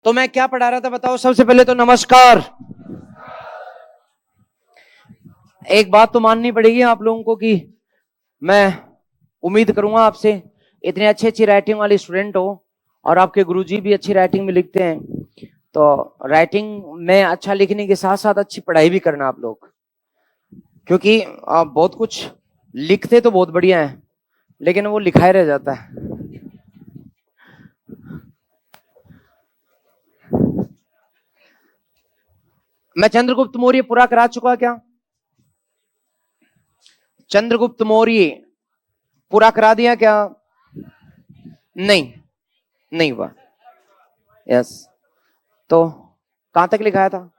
तो मैं क्या पढ़ा रहा था बताओ। सबसे पहले तो नमस्कार। एक बात तो माननी पड़ेगी आप लोगों को कि मैं उम्मीद करूंगा आपसे, इतने अच्छी अच्छी राइटिंग वाले स्टूडेंट हो और आपके गुरुजी भी अच्छी राइटिंग में लिखते हैं, तो राइटिंग में अच्छा लिखने के साथ साथ अच्छी पढ़ाई भी करना आप लोग, क्योंकि आप बहुत कुछ लिखते तो बहुत बढ़िया है लेकिन वो लिखाई रह जाता है। मैं चंद्रगुप्त मौर्य पूरा करा चुका क्या? चंद्रगुप्त मौर्य पूरा करा दिया क्या? नहीं, नहीं हुआ। यस। तो कहां तक लिखाया था?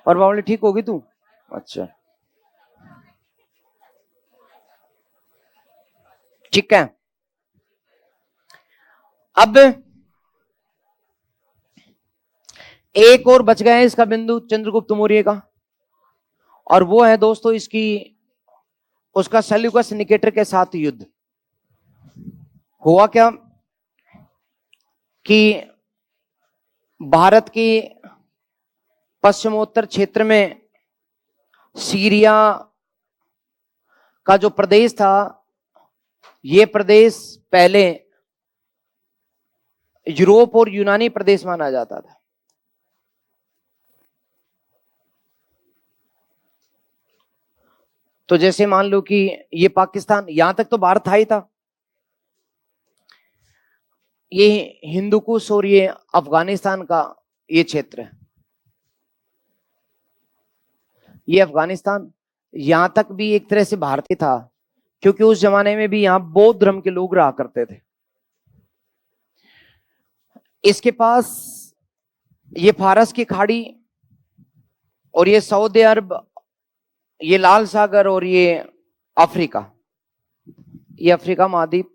और बावली ठीक होगी तू? अच्छा, ठीक है। अब एक और बच गया है इसका बिंदु चंद्रगुप्त मौर्य का, और वो है दोस्तों इसकी उसका सेल्यूकस निकेटर के साथ युद्ध। हुआ क्या कि भारत की पश्चिमोत्तर क्षेत्र में सीरिया का जो प्रदेश था, ये प्रदेश पहले यूरोप और यूनानी प्रदेश माना जाता था। तो जैसे मान लो कि ये पाकिस्तान, यहां तक तो भारत था ही था, ये हिंदुकुश और ये अफगानिस्तान का ये क्षेत्र है, ये अफगानिस्तान यहां तक भी एक तरह से भारतीय था, क्योंकि उस जमाने में भी यहां बौद्ध धर्म के लोग रहा करते थे। इसके पास ये फारस की खाड़ी और ये सऊदी अरब, ये लाल सागर और ये अफ्रीका, ये अफ्रीका महाद्वीप।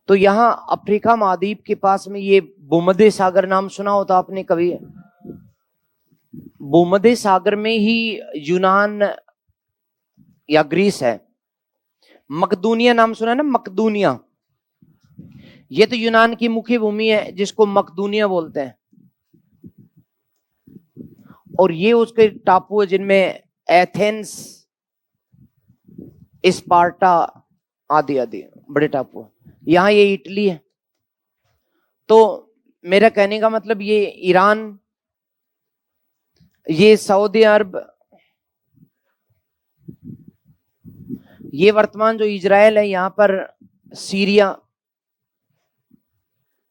तो यहां अफ्रीका महाद्वीप के पास में ये भूमध्य सागर, नाम सुना होता आपने कभी? भूमध्य सागर में ही यूनान या ग्रीस है। मकदूनिया नाम सुना है ना? मकदूनिया, ये तो यूनान की मुख्य भूमि है जिसको मकदूनिया बोलते हैं। और ये उसके टापू है जिनमें एथेंस, स्पार्टा आदि आदि बड़े टापू। यहां ये इटली है। तो मेरा कहने का मतलब ये ईरान, ये सऊदी अरब, ये वर्तमान जो इजराइल है, यहां पर सीरिया,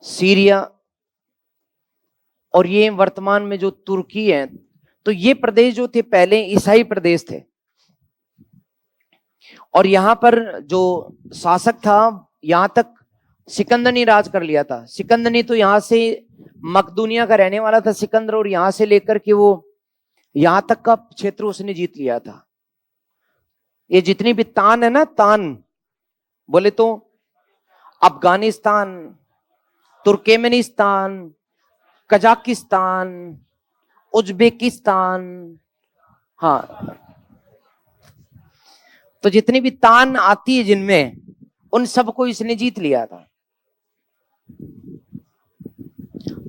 सीरिया, और ये वर्तमान में जो तुर्की है, तो ये प्रदेश जो थे पहले ईसाई प्रदेश थे। और यहां पर जो शासक था, यहां तक सिकंदर ने राज कर लिया था। सिकंदर ने तो यहां से मकदूनिया का रहने वाला था सिकंदर, और यहां से लेकर के वो यहां तक का क्षेत्र उसने जीत लिया था। ये जितनी भी तान है ना, तान बोले तो अफगानिस्तान, तुर्कमेनिस्तान, कजाकिस्तान, उज्बेकिस्तान, हाँ, तो जितनी भी तान आती है जिनमें, उन सबको इसने जीत लिया था।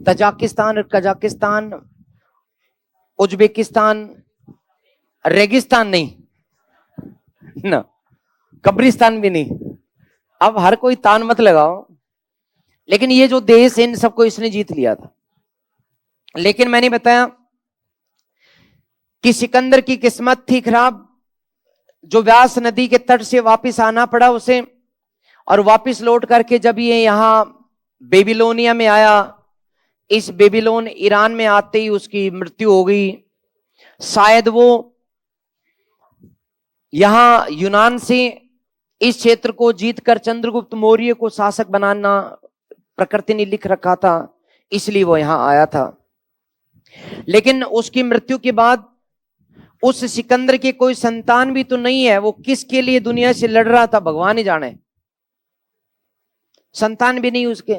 तजाकिस्तान, कजाकिस्तान, उज्बेकिस्तान, रेगिस्तान नहीं ना, कब्रिस्तान भी नहीं। अब हर कोई तान मत लगाओ, लेकिन ये जो देश है इन सबको इसने जीत लिया था। लेकिन मैंने बताया कि सिकंदर की किस्मत थी खराब, जो व्यास नदी के तट से वापस आना पड़ा उसे, और वापस लौट करके जब ये यहां बेबीलोनिया में आया, इस बेबीलोन ईरान में आते ही उसकी मृत्यु हो गई। शायद वो यहां यूनान से इस क्षेत्र को जीतकर चंद्रगुप्त मौर्य को शासक बनाना प्रकृति ने लिख रखा था, इसलिए वो यहां आया था। लेकिन उसकी मृत्यु के बाद उस सिकंदर के कोई संतान भी तो नहीं है। वो किसके लिए दुनिया से लड़ रहा था भगवान ही जाने। संतान भी नहीं उसके,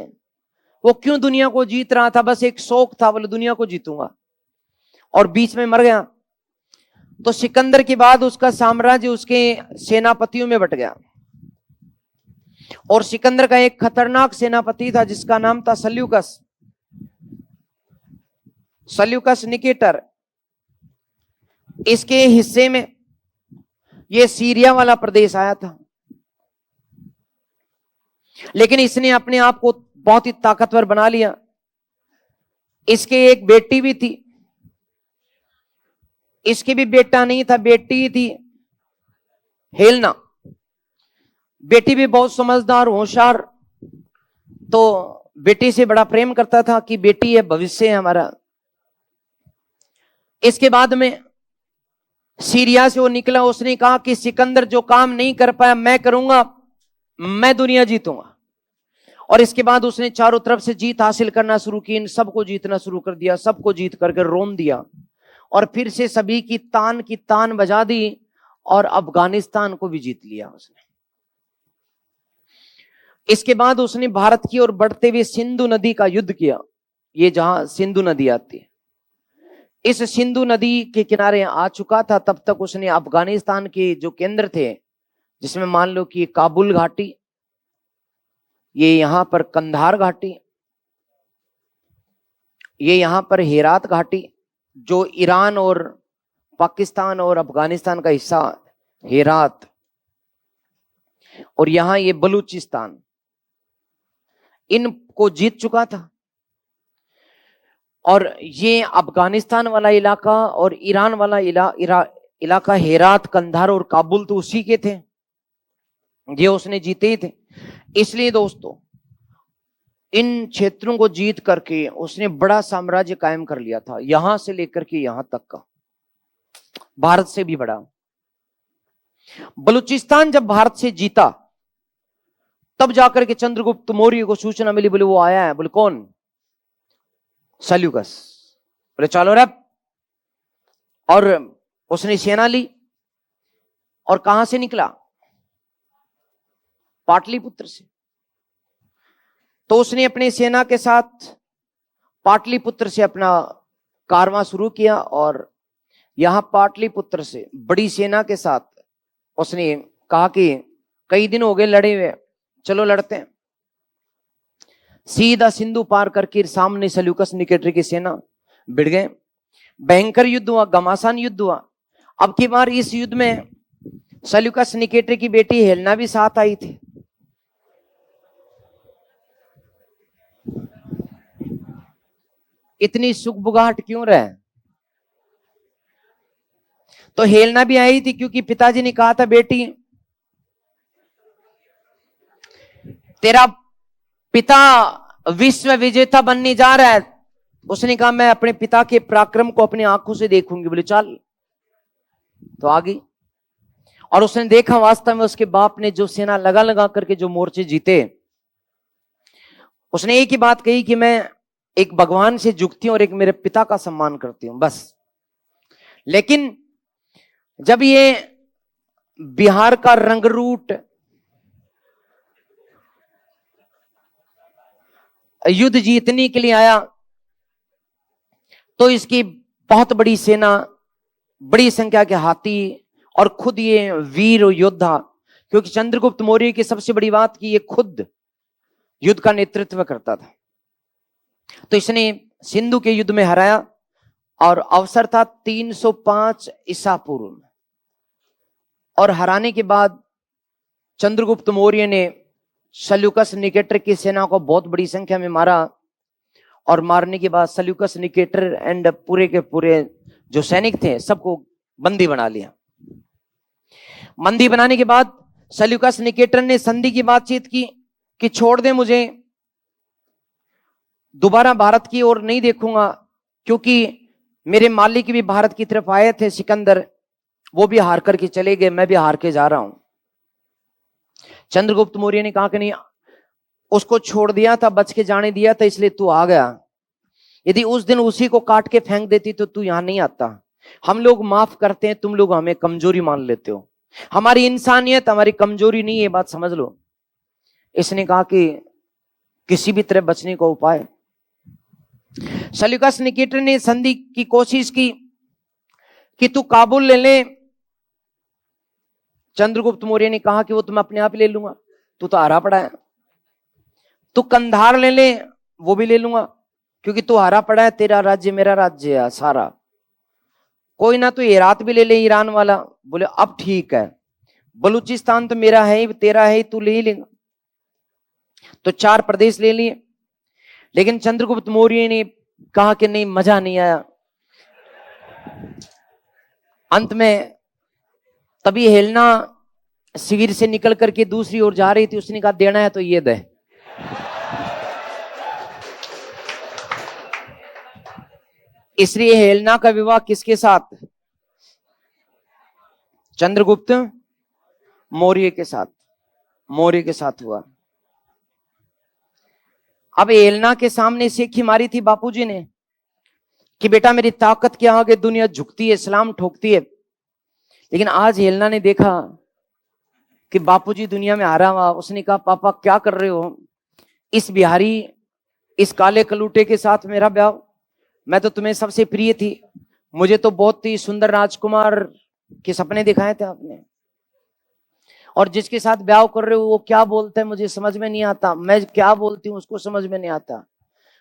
वो क्यों दुनिया को जीत रहा था? बस एक शौक था, बोले दुनिया को जीतूंगा, और बीच में मर गया। तो सिकंदर के बाद उसका साम्राज्य उसके सेनापतियों में बट गया। और सिकंदर का एक खतरनाक सेनापति था जिसका नाम था सल्यूकस, सल्यूकस निकेटर। इसके हिस्से में ये सीरिया वाला प्रदेश आया था, लेकिन इसने अपने आप को बहुत ही ताकतवर बना लिया। इसके एक बेटी भी थी, इसके भी बेटा नहीं था, बेटी थी हेलना। बेटी भी बहुत समझदार होशियार, तो बेटी से बड़ा प्रेम करता था कि बेटी है, भविष्य है हमारा। इसके बाद में सीरिया से वो निकला, उसने कहा कि सिकंदर जो काम नहीं कर पाया मैं करूंगा, मैं दुनिया जीतूंगा। और इसके बाद उसने चारों तरफ से जीत हासिल करना शुरू की, इन सबको जीतना शुरू कर दिया, सबको जीत करके रोम दिया और फिर से सभी की तान बजा दी और अफगानिस्तान को भी जीत लिया उसने। इसके बाद उसने भारत की ओर बढ़ते हुए सिंधु नदी का युद्ध किया। ये जहां सिंधु नदी आती है, इस सिंधु नदी के किनारे आ चुका था, तब तक उसने अफगानिस्तान के जो केंद्र थे, जिसमें मान लो कि काबुल घाटी, ये यहां पर कंधार घाटी, ये यहां पर हेरात घाटी, जो ईरान और पाकिस्तान और अफगानिस्तान का हिस्सा हेरात, और यहां ये बलूचिस्तान, इनको जीत चुका था। और ये अफगानिस्तान वाला इलाका और ईरान वाला इलाका हेरात, कंधार और काबुल तो उसी के थे, ये उसने जीते ही थे। इसलिए दोस्तों इन क्षेत्रों को जीत करके उसने बड़ा साम्राज्य कायम कर लिया था, यहां से लेकर के यहां तक का, भारत से भी बड़ा। बलूचिस्तान जब भारत से जीता तब जाकर के चंद्रगुप्त मौर्य को सूचना मिली, बोले वो आया है। बोले कौन? सल्यूकस। बोले चलो रे। और उसने सेना ली और कहां से निकला? पाटलिपुत्र से। तो उसने अपनी सेना के साथ पाटलिपुत्र से अपना कारवां शुरू किया और यहां पाटलिपुत्र से बड़ी सेना के साथ उसने कहा कि कई दिन हो गए लड़े हुए, चलो लड़ते हैं। सीधा सिंधु पार करके सामने सल्यूकस निकेटर की सेना भिड़ गए। भयंकर युद्ध हुआ, घमासान युद्ध हुआ। अब की बार इस युद्ध में सल्यूकस निकेटर की बेटी हेलेना भी साथ आई थी। इतनी सुखबुगाहट क्यों रहे? तो हेलेना भी आई थी क्योंकि पिताजी ने कहा था बेटी तेरा पिता विश्व विजेता बनने जा रहा है। उसने कहा मैं अपने पिता के पराक्रम को अपनी आंखों से देखूंगी। बोले चल। तो आ गई और उसने देखा वास्तव में उसके बाप ने जो सेना लगा लगा करके जो मोर्चे जीते। उसने एक ही बात कही कि मैं एक भगवान से झुकती हूं और एक मेरे पिता का सम्मान करती हूं, बस। लेकिन जब ये बिहार का रंगरूट युद्ध जीतने के लिए आया तो इसकी बहुत बड़ी सेना, बड़ी संख्या के हाथी और खुद ये वीर योद्धा, क्योंकि चंद्रगुप्त मौर्य की सबसे बड़ी बात कि ये खुद युद्ध का नेतृत्व करता था। तो इसने सिंधु के युद्ध में हराया और अवसर था 305 ईसा पूर्व में। और हराने के बाद चंद्रगुप्त मौर्य ने सल्यूकस निकेटर की सेना को बहुत बड़ी संख्या में मारा और मारने के बाद सल्यूकस निकेटर एंड पूरे के पूरे जो सैनिक थे सबको बंदी बना लिया। बंदी बनाने के बाद सल्यूकस निकेटर ने संधि की बातचीत की कि छोड़ दे मुझे, दोबारा भारत की ओर नहीं देखूंगा, क्योंकि मेरे मालिक भी भारत की तरफ आए थे सिकंदर, वो भी हार करके चले गए, मैं भी हार के जा रहा हूं। चंद्रगुप्त मौर्य ने कहा कि नहीं, उसको छोड़ दिया था, बच के जाने दिया था, इसलिए तू आ गया। यदि उस दिन उसी को काट के फेंक देती तो तू यहां नहीं आता। हम लोग माफ करते हैं, तुम लोग हमें कमजोरी मान लेते हो। हमारी इंसानियत हमारी कमजोरी नहीं है, बात समझ लो। इसने कहा कि किसी भी तरह बचने का उपाय। सल्यूकस निकेटर ने संधि की कोशिश की कि तू काबुल ले ले। चंद्रगुप्त मौर्य ने कहा कि वो तो मैं अपने आप ले लूंगा। तू तो हारा पड़ा है। तू कंधार ले ले, वो भी ले लूंगा, क्योंकि तू हारा पड़ा है, तेरा राज्य मेरा राज्य है सारा। कोई ना, तू हेरात भी ले ले, ईरान वाला। बोले अब ठीक है, बलूचिस्तान तो मेरा है ही, तेरा है ही, तू ले ही लेगा। तो 4 प्रदेश ले लिए। लेकिन चंद्रगुप्त मौर्य ने कहा कि नहीं, मजा नहीं आया। अंत में तभी हेलना शिविर से निकल करके दूसरी ओर जा रही थी, उसने कहा देना है तो ये दे। इसलिए हेलना का विवाह किसके साथ? चंद्रगुप्त मौर्य के साथ, मौर्य के साथ हुआ। अब हेलना के सामने सेखी मारी थी बापूजी ने कि बेटा मेरी ताकत के आगे दुनिया झुकती है, इस्लाम ठोकती है। लेकिन आज हेलना ने देखा कि बापूजी दुनिया में हारा हुआ। उसने कहा पापा क्या कर रहे हो, इस बिहारी, इस काले कलूटे के साथ मेरा ब्याह? मैं तो तुम्हें सबसे प्रिय थी, मुझे तो बहुत ही सुंदर राजकुमार के सपने दिखाए थे आपने, और जिसके साथ ब्याह कर रहे हो वो क्या बोलते हैं मुझे समझ में नहीं आता, मैं क्या बोलती हूँ उसको समझ में नहीं आता।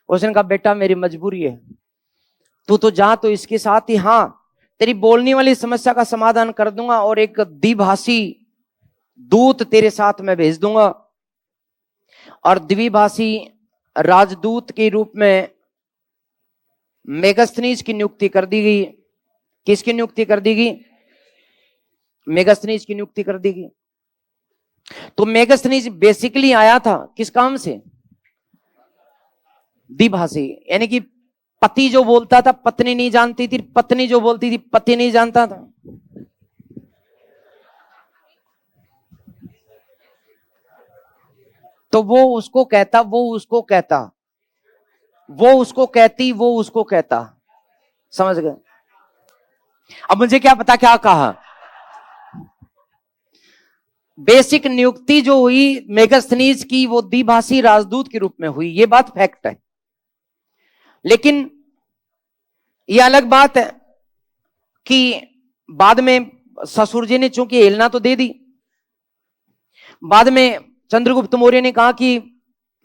उसने कहा बेटा मेरी मजबूरी है, तू तो जा तो इसके साथ ही, हाँ तेरी बोलने वाली समस्या का समाधान कर दूंगा और एक द्विभाषी दूत तेरे साथ मैं भेज दूंगा। और द्विभाषी राजदूत के रूप में मेगास्थनीज की नियुक्ति कर दी गई। किसकी नियुक्ति कर दी गई? मेगास्थनीज की नियुक्ति कर दी गई। तो मेगास्थनीज बेसिकली आया था किस काम से? द्विभाषी, यानी कि पति जो बोलता था पत्नी नहीं जानती थी, पत्नी जो बोलती थी पति नहीं जानता था। तो वो उसको कहता, वो उसको कहता, वो उसको कहती, वो उसको कहता। समझ गए? अब मुझे क्या पता क्या कहा। बेसिक नियुक्ति जो हुई मेगास्थनीज की वो द्विभाषी राजदूत के रूप में हुई, ये बात फैक्ट है। लेकिन ये अलग बात है कि बाद में ससुर जी ने चूंकि हेलना तो दे दी, बाद में चंद्रगुप्त मौर्य ने कहा कि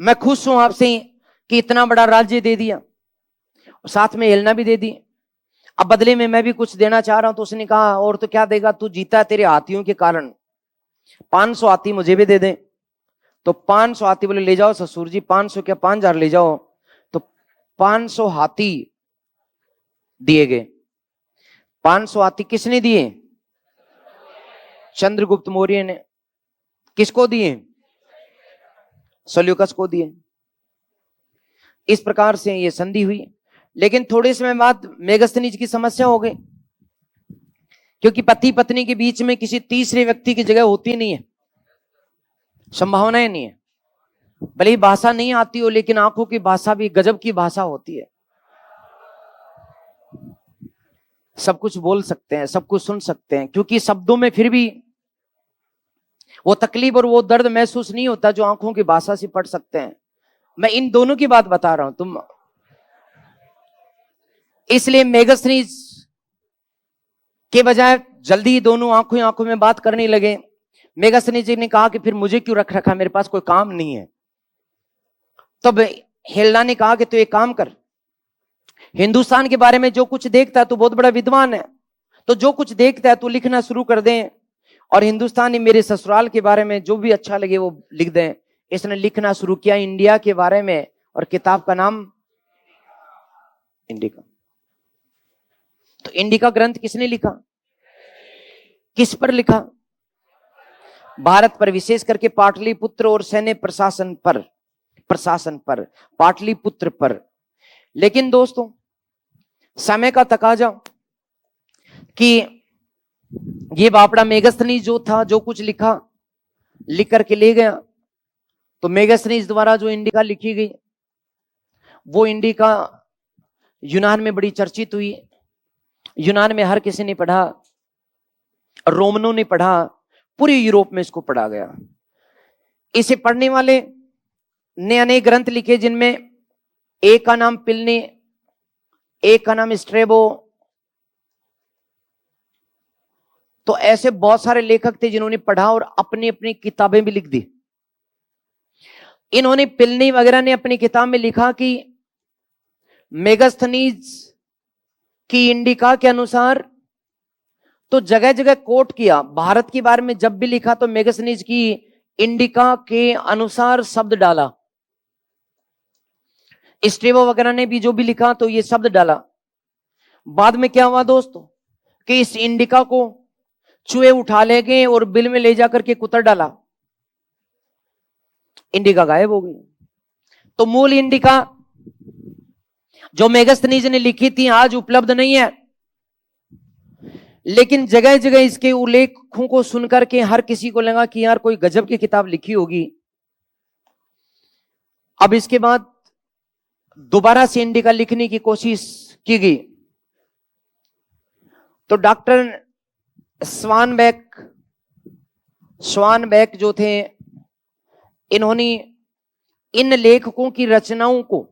मैं खुश हूं आपसे कि इतना बड़ा राज्य दे दिया, साथ में हेलना भी दे दी, अब बदले में मैं भी कुछ देना चाह रहा हूं। तो उसने कहा और तो क्या देगा, तू जीता है तेरे हाथियों के कारण, 500 हाथी मुझे भी दे दे। तो 500 हाथी, बोले ले जाओ ससुर जी, 500 क्या 5000 ले जाओ। तो 500 हाथी दिए गए। 500 हाथी किसने दिए? चंद्रगुप्त मौर्य ने। किसको दिए? सेल्यूकस को दिए। इस प्रकार से ये संधि हुई। लेकिन थोड़े समय बाद मेगास्थनीज की समस्या हो गई, क्योंकि पति पत्नी के बीच में किसी तीसरे व्यक्ति की जगह होती नहीं है, संभावनाएं नहीं है। भले ही भाषा नहीं आती हो, लेकिन आंखों की भाषा भी गजब की भाषा होती है। सब कुछ बोल सकते हैं, सब कुछ सुन सकते हैं, क्योंकि शब्दों में फिर भी वो तकलीफ और वो दर्द महसूस नहीं होता जो आंखों की भाषा से पढ़ सकते हैं। मैं इन दोनों की बात बता रहा हूं तुम। इसलिए मेगास्थनीज के बजाय जल्दी दोनों आंखों आंखों में बात करने लगे। मेगास्थनीज ने कहा कि फिर मुझे क्यों रख रखा, मेरे पास कोई काम नहीं है। तब हेलना ने कहा कि तू एक काम कर, हिंदुस्तान के बारे में जो कुछ देखता है, तू बहुत बड़ा विद्वान है, तो जो कुछ देखता है तू लिखना शुरू कर दे, और हिंदुस्तानी मेरे ससुराल के बारे में जो भी अच्छा लगे वो लिख दें। इसने लिखना शुरू किया इंडिया के बारे में, और किताब का नाम इंडिका। तो इंडिका ग्रंथ किसने लिखा? किस पर लिखा? भारत पर, विशेष करके पाटलिपुत्र और सैन्य प्रशासन पर, पाटलिपुत्र पर। लेकिन दोस्तों समय का तकाजा कि ये बापड़ा मेगास्थनीज जो था, जो कुछ लिखा लिख करके ले गया। तो मेगास्थनीज द्वारा जो इंडिका लिखी गई वो इंडिका यूनान में बड़ी चर्चित हुई। यूनान में हर किसी ने पढ़ा, रोमनों ने पढ़ा, पूरे यूरोप में इसको पढ़ा गया। इसे पढ़ने वाले ने अनेक ग्रंथ लिखे, जिनमें एक का नाम पिलनी, एक का नाम स्ट्रेबो। तो ऐसे बहुत सारे लेखक थे जिन्होंने पढ़ा और अपनी अपनी किताबें भी लिख दी। इन्होंने पिलनी वगैरह ने अपनी किताब में लिखा कि मेगास्थनीज की इंडिका के अनुसार, तो जगह जगह कोट किया। भारत के बारे में जब भी लिखा तो मेगास्थनीज की इंडिका के अनुसार शब्द डाला। स्ट्रेबो वगैरह ने भी जो भी लिखा तो ये शब्द डाला। बाद में क्या हुआ दोस्तों कि इस इंडिका को चूहे उठा ले गए और बिल में ले जाकर के कुतर डाला, इंडिका गायब हो गई। तो मूल इंडिका जो मेगास्थनीज ने लिखी थी आज उपलब्ध नहीं है, लेकिन जगह जगह इसके उल्लेखों को सुनकर के हर किसी को लगा कि यार कोई गजब की किताब लिखी होगी। अब इसके बाद दोबारा से इंडिका लिखने की कोशिश की गई। तो डॉक्टर स्वानबैक जो थे, इन्होंने इन लेखकों की रचनाओं को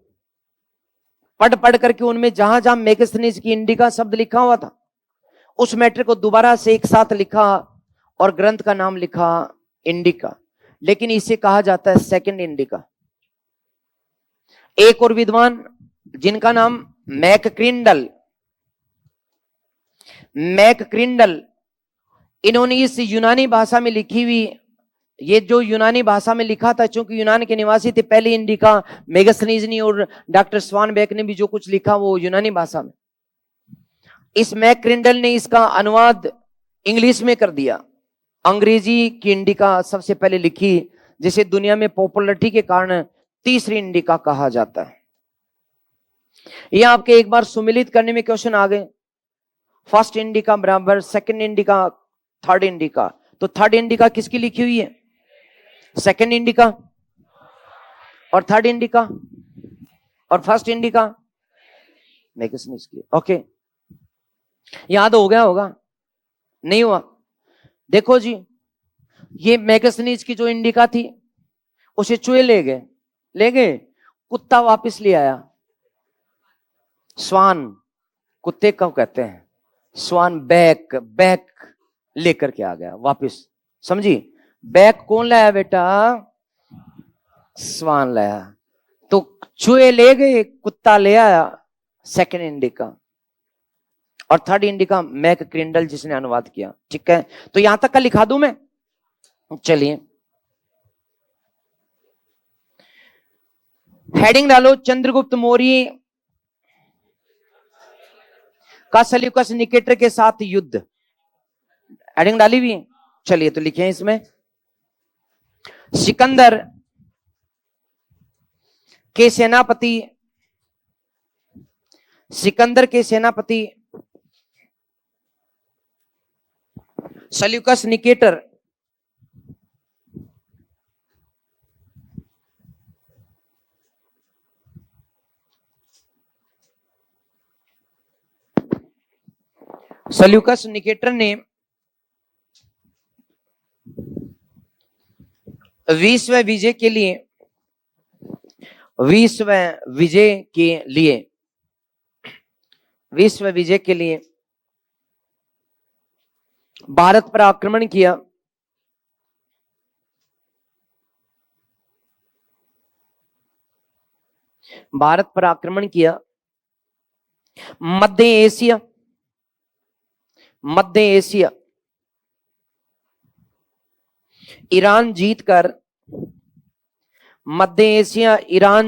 पढ़ पढ़ करके उनमें जहां जहां मेगास्थनीज की इंडिका शब्द लिखा हुआ था उस मैटर को दोबारा से एक साथ लिखा और ग्रंथ का नाम लिखा इंडिका। लेकिन इसे कहा जाता है सेकंड इंडिका। एक और विद्वान जिनका नाम मैकक्रिंडल, इन्होंने इस यूनानी भाषा में लिखी हुई, ये जो यूनानी भाषा में लिखा था, चूंकि यूनान के निवासी थे, पहले इंडिका मेगास्थनीज ने और डॉक्टर स्वानबैक ने भी जो कुछ लिखा वो यूनानी भाषा में। इस मैकक्रिंडल ने इसका अनुवाद इंग्लिश में कर दिया। अंग्रेजी की इंडिका सबसे पहले लिखी, जिसे दुनिया में पॉपुलरिटी के कारण तीसरी इंडिका कहा जाता है। यह आपके एक बार सुमिलित करने में क्वेश्चन आ गए, फर्स्ट इंडिका बराबर सेकंड इंडिका थर्ड इंडिका। तो थर्ड इंडिका किसकी लिखी हुई है? Second indica. और थर्ड इंडिका और फर्स्ट इंडिका मेगास्थनीज की। ओके, याद हो गया होगा? नहीं हुआ? देखो जी, ये मेगास्थनीज की जो इंडिका थी उसे चूहे ले गए, कुत्ता वापस ले आया। स्वान कुत्ते को कहते हैं, स्वान बैक लेकर के आ गया वापस। समझी? बैक कौन लाया बेटा? स्वान लाया। तो चूहे ले गए, कुत्ता ले आया, सेकंड इंडिका। और थर्ड इंडिका मैकक्रिंडल जिसने अनुवाद किया। ठीक है, तो यहां तक का लिखा दूं मैं? चलिए हेडिंग डालो, चंद्रगुप्त मौर्य का सेल्यूकस निकेटर के साथ युद्ध। हेडिंग डाली हुई है। चलिए तो लिखे इसमें, सिकंदर के सेनापति सेल्यूकस निकेटर ने विश्व विजय के लिए भारत पर आक्रमण किया। मध्य एशिया ईरान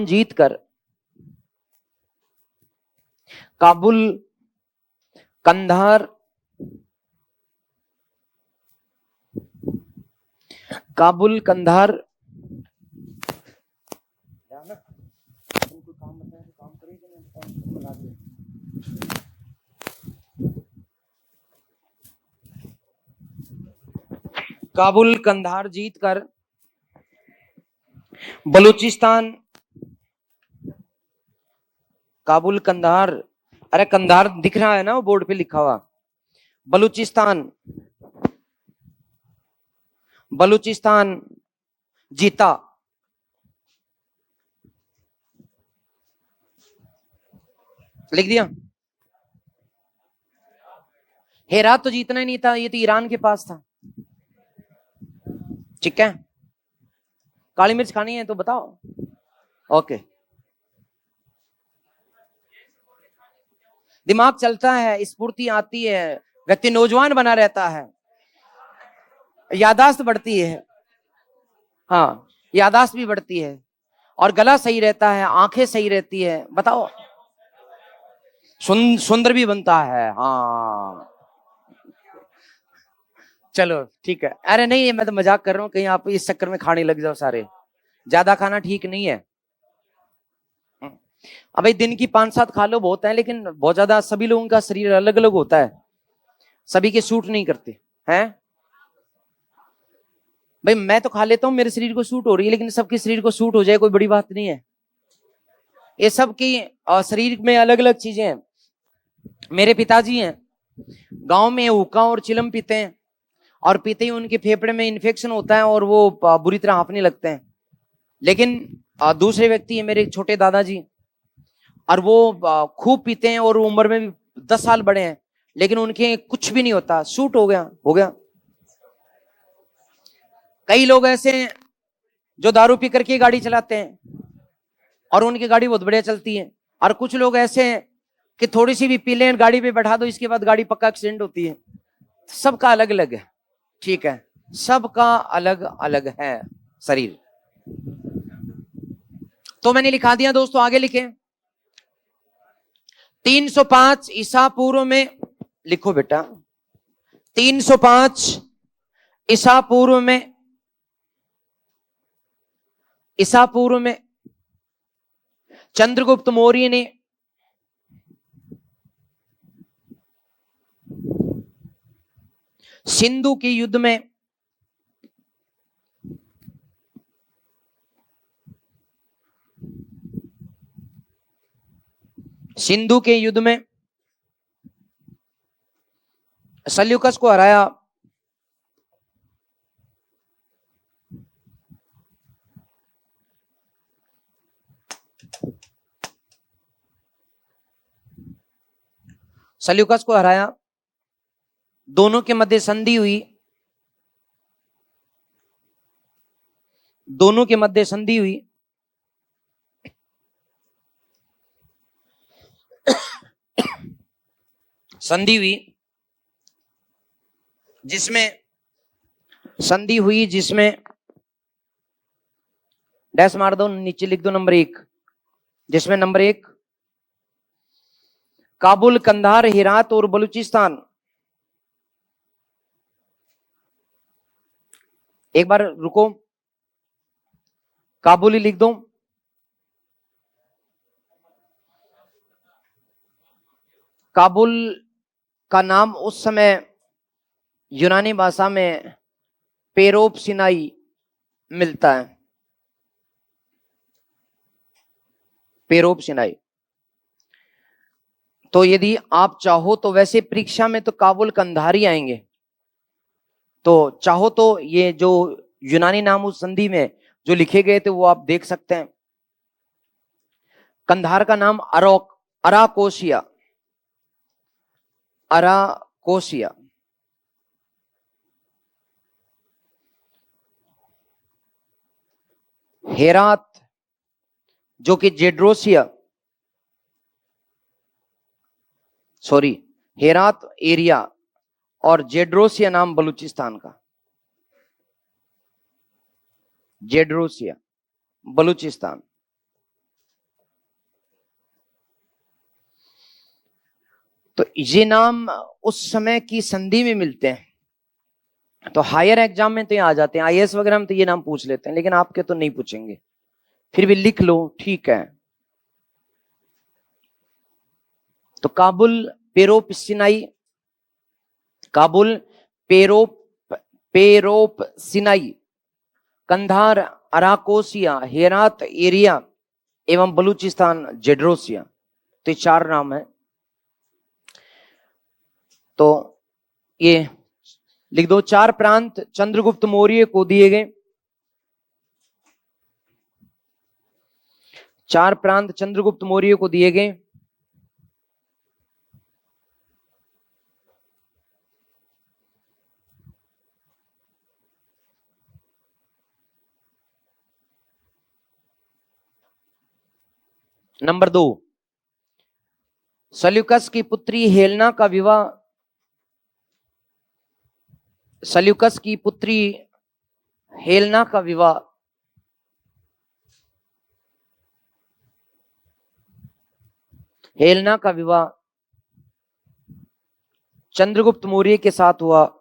जीतकर काबुल कंधार काबुल कंधार जीतकर बलूचिस्तान, काबुल कंधार, अरे कंधार दिख रहा है ना वो बोर्ड पे लिखा हुआ, बलूचिस्तान जीता। लिख दिया। हेरात तो जीतना ही नहीं था, ये तो ईरान के पास था। ठीक है, काली मिर्च खानी है तो बताओ। ओके, दिमाग चलता है, स्फूर्ति आती है, व्यक्ति नौजवान बना रहता है, यादाश्त बढ़ती है। हाँ, यादाश्त भी बढ़ती है, और गला सही रहता है, आंखें सही रहती है। बताओ, सुंदर भी बनता है। हाँ, चलो ठीक है। अरे नहीं, मैं तो मजाक कर रहा हूँ, कहीं आप इस चक्कर में खाने लग जाओ सारे। ज्यादा खाना ठीक नहीं है। अब भाई दिन की 5-7 खा लो बहुत है, लेकिन बहुत ज्यादा, सभी लोगों का शरीर अलग अलग होता है, सभी के सूट नहीं करते हैं। भाई मैं तो खा लेता हूँ, मेरे शरीर को सूट हो रही है, लेकिन सबके शरीर को सूट हो जाए कोई बड़ी बात नहीं है। ये सब की शरीर में अलग अलग चीजें हैं। मेरे पिताजी हैं, गांव में हुक्का और चिलम पीते हैं, और पीते ही उनके फेफड़े में इन्फेक्शन होता है और वो बुरी तरह हांफने लगते हैं। लेकिन दूसरे व्यक्ति है मेरे छोटे दादाजी, और वो खूब पीते हैं, और उम्र में भी 10 साल बड़े हैं, लेकिन उनके कुछ भी नहीं होता, सूट हो गया हो गया। कई लोग ऐसे हैं जो दारू पी करके गाड़ी चलाते हैं, और उनकी गाड़ी बहुत बढ़िया चलती है। और कुछ लोग ऐसे हैं कि थोड़ी सी भी पी लें, गाड़ी पे बैठा दो, इसके बाद गाड़ी पक्का एक्सीडेंट होती है। सबका अलग अलग है, ठीक है, सबका अलग अलग है शरीर। तो मैंने लिखा दिया दोस्तों, आगे लिखे। 305 ईसा पूर्व में, लिखो बेटा, 305 ईसा पूर्व में, ईसा पूर्व में चंद्रगुप्त मौर्य ने सिंधु के युद्ध में सिंधु के युद्ध में सल्यूकस को हराया। सल्यूकस को हराया, दोनों के मध्य संधि हुई, दोनों के मध्य संधि हुई। संधि हुई जिसमें संधि हुई जिसमें डैश मार दो, नीचे लिख दो नंबर 1, जिसमें नंबर 1 काबुल, कंधार, हेरात और बलूचिस्तान। एक बार रुको, काबुल ही लिख दो। काबुल का नाम उस समय यूनानी भाषा में पेरोप सिनाई मिलता है, पेरोप सिनाई। तो यदि आप चाहो तो, वैसे परीक्षा में तो काबुल कंधार ही आएंगे, तो चाहो तो ये जो यूनानी नाम उस संधि में जो लिखे गए थे वो आप देख सकते हैं। कंधार का नाम अराकोसिया, अराकोसिया। हेरात जो कि जेड्रोसिया, सॉरी, हेरात एरिया, और जेड्रोसिया नाम बलूचिस्तान का, जेड्रोसिया बलूचिस्तान। तो ये नाम उस समय की संधि में मिलते हैं, तो हायर एग्जाम में तो ये आ जाते हैं, आईएएस वगैरह में तो ये नाम पूछ लेते हैं, लेकिन आपके तो नहीं पूछेंगे, फिर भी लिख लो, ठीक है। तो काबुल पेरोप सिनाई, काबुल पेरोप पेरोप सिनाई, कंधार अराकोसिया, हेरात एरिया एवं बलूचिस्तान जेड्रोसिया, तो ये 4 नाम है। तो ये लिख दो, 4 प्रांत चंद्रगुप्त मौर्य को दिए गए, 4 प्रांत चंद्रगुप्त मौर्य को दिए गए। नंबर 2, सल्यूकस की पुत्री हेलेना का विवाह सल्यूकस की पुत्री हेलेना का विवाह हेलेना का विवाह चंद्रगुप्त मौर्य के साथ हुआ।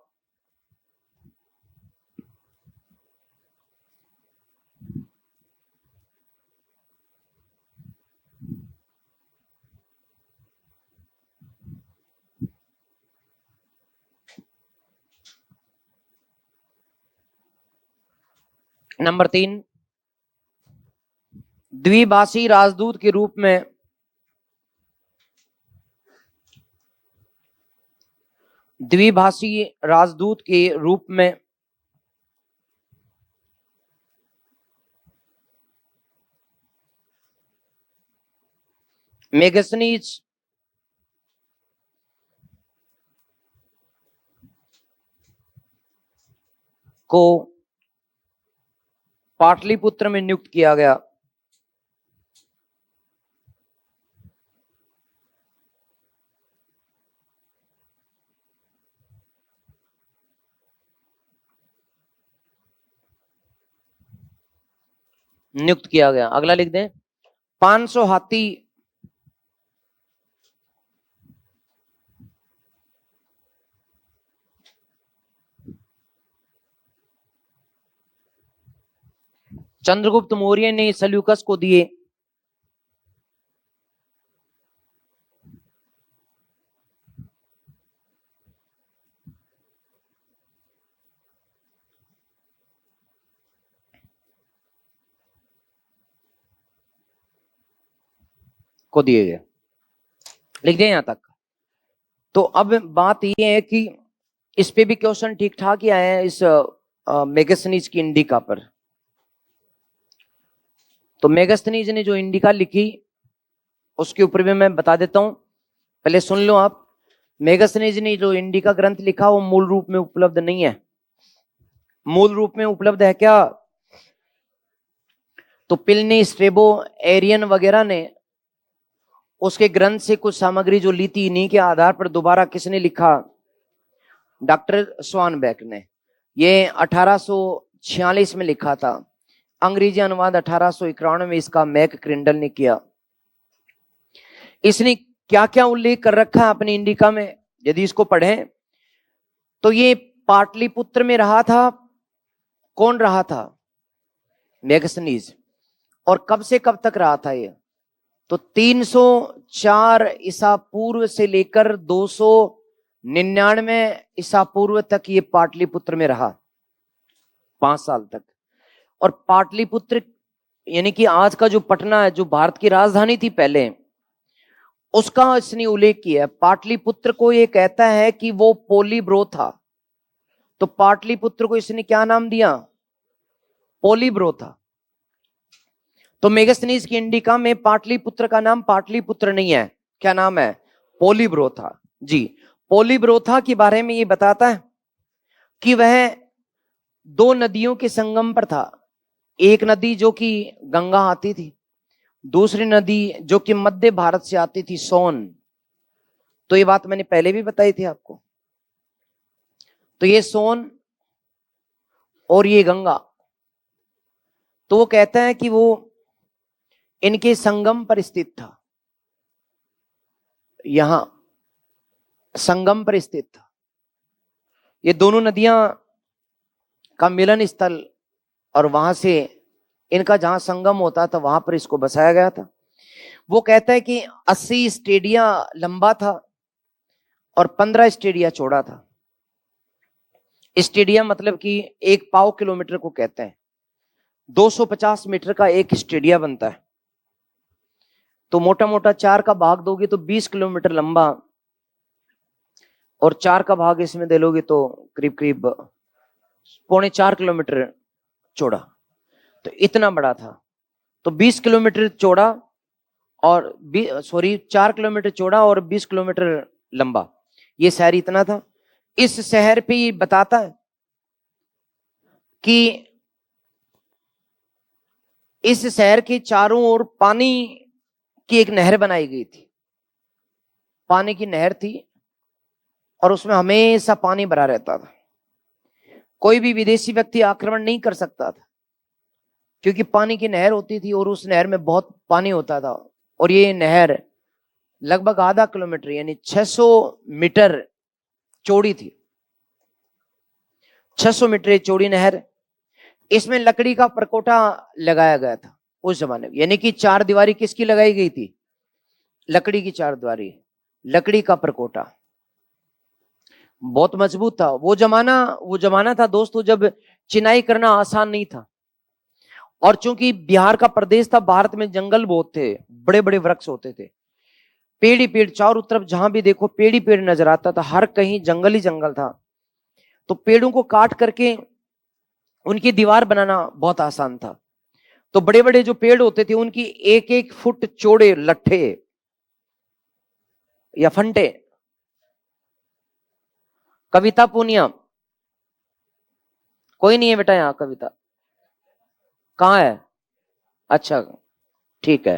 नंबर 3, द्विभाषी राजदूत के रूप में द्विभाषी राजदूत के रूप में मेगस्थनीज को पाटलिपुत्र में नियुक्त किया गया। नियुक्त किया गया। अगला लिख दें, 500 हाथी चंद्रगुप्त मौर्य ने सल्यूकस को दिए। को दिए गए, लिख दें यहां तक। तो अब बात यह है कि इस पे भी क्वेश्चन ठीक ठाक ही आए हैं इस मेगास्थनीज की इंडिका पर। तो मेगास्थनीज ने जो इंडिका लिखी उसके ऊपर भी मैं बता देता हूं, पहले सुन लो आप। मेगास्थनीज ने जो इंडिका ग्रंथ लिखा वो मूल रूप में उपलब्ध नहीं है। मूल रूप में उपलब्ध है क्या? तो प्लिनी, स्ट्रेबो, एरियन वगैरह ने उसके ग्रंथ से कुछ सामग्री जो ली थी, इन्हीं के आधार पर दोबारा किसने लिखा? डॉक्टर स्वानबैक ने। ये 1846 में लिखा था। अंग्रेजी अनुवाद 1891 में इसका मैक क्रिंडल ने किया। इसने क्या क्या उल्लेख कर रखा है अपनी इंडिका में, यदि इसको पढ़ें तो ये पाटलिपुत्र में रहा था। कौन रहा था? मेगास्थनीज। और कब से कब तक रहा था ये? तो 304 ईसा पूर्व से लेकर 299 ईसा पूर्व तक ये पाटलिपुत्र में रहा, 5 साल तक। और पाटलिपुत्र यानी कि आज का जो पटना है, जो भारत की राजधानी थी पहले, उसका इसने उल्लेख किया है। पाटलिपुत्र को ये कहता है कि वो पोलिब्रो था। तो पाटलिपुत्र को इसने क्या नाम दिया? पोलिब्रो था। तो मेगास्थनीज की इंडिका में पाटलिपुत्र का नाम पाटलिपुत्र नहीं है, क्या नाम है? पोलिब्रोथा। जी, पोलिब्रोथा के बारे में ये बताता है कि वह 2 नदियों के संगम पर था। एक नदी जो कि गंगा आती थी, दूसरी नदी जो कि मध्य भारत से आती थी, सोन। तो ये बात मैंने पहले भी बताई थी आपको। तो ये सोन और ये गंगा, तो वो कहता है कि वो इनके संगम पर स्थित था। यहां संगम पर स्थित था। ये दोनों नदियां का मिलन स्थल, और वहां से इनका जहां संगम होता था वहां पर इसको बसाया गया था। वो कहता है कि 80 स्टेडिया लंबा था और 15 स्टेडिया चौड़ा था। स्टेडिया मतलब कि 1 पाव किलोमीटर को कहते हैं। 250 मीटर का एक स्टेडिया बनता है। तो मोटा मोटा 4 का भाग दोगे तो 20 किलोमीटर लंबा, और 4 का भाग इसमें दे लोगे तो करीब करीब 3.25 किलोमीटर चौड़ा। तो इतना बड़ा था। तो 20 किलोमीटर चौड़ा और 4 किलोमीटर चौड़ा और 20 किलोमीटर लंबा, ये शहर इतना था। इस शहर पे ये बताता है कि इस शहर के चारों ओर पानी की एक नहर बनाई गई थी, पानी की नहर थी और उसमें हमेशा पानी भरा रहता था। कोई भी विदेशी व्यक्ति आक्रमण नहीं कर सकता था क्योंकि पानी की नहर होती थी और उस नहर में बहुत पानी होता था। और ये नहर लगभग आधा किलोमीटर यानी 600 मीटर चौड़ी थी, 600 मीटर चौड़ी नहर। इसमें लकड़ी का परकोटा लगाया गया था उस जमाने में, यानी कि चार दीवारी किसकी लगाई गई थी? लकड़ी की चार दीवारी, लकड़ी का परकोटा बहुत मजबूत था। वो जमाना था दोस्तों जब चिनाई करना आसान नहीं था। और चूंकि बिहार का प्रदेश था, भारत में जंगल बहुत थे, बड़े बड़े वृक्ष होते थे, पेड़ ही पेड़, चारों तरफ जहां भी देखो पेड़ ही पेड़ नजर आता था, हर कहीं जंगल ही जंगल था। तो पेड़ों को काट करके उनकी दीवार बनाना बहुत आसान था। तो बड़े बड़े जो पेड़ होते थे उनकी 1-1 फुट चौड़े लट्ठे या फंटे। कविता पूनिया, कोई नहीं है बेटा यहां? कविता कहां है? अच्छा ठीक है,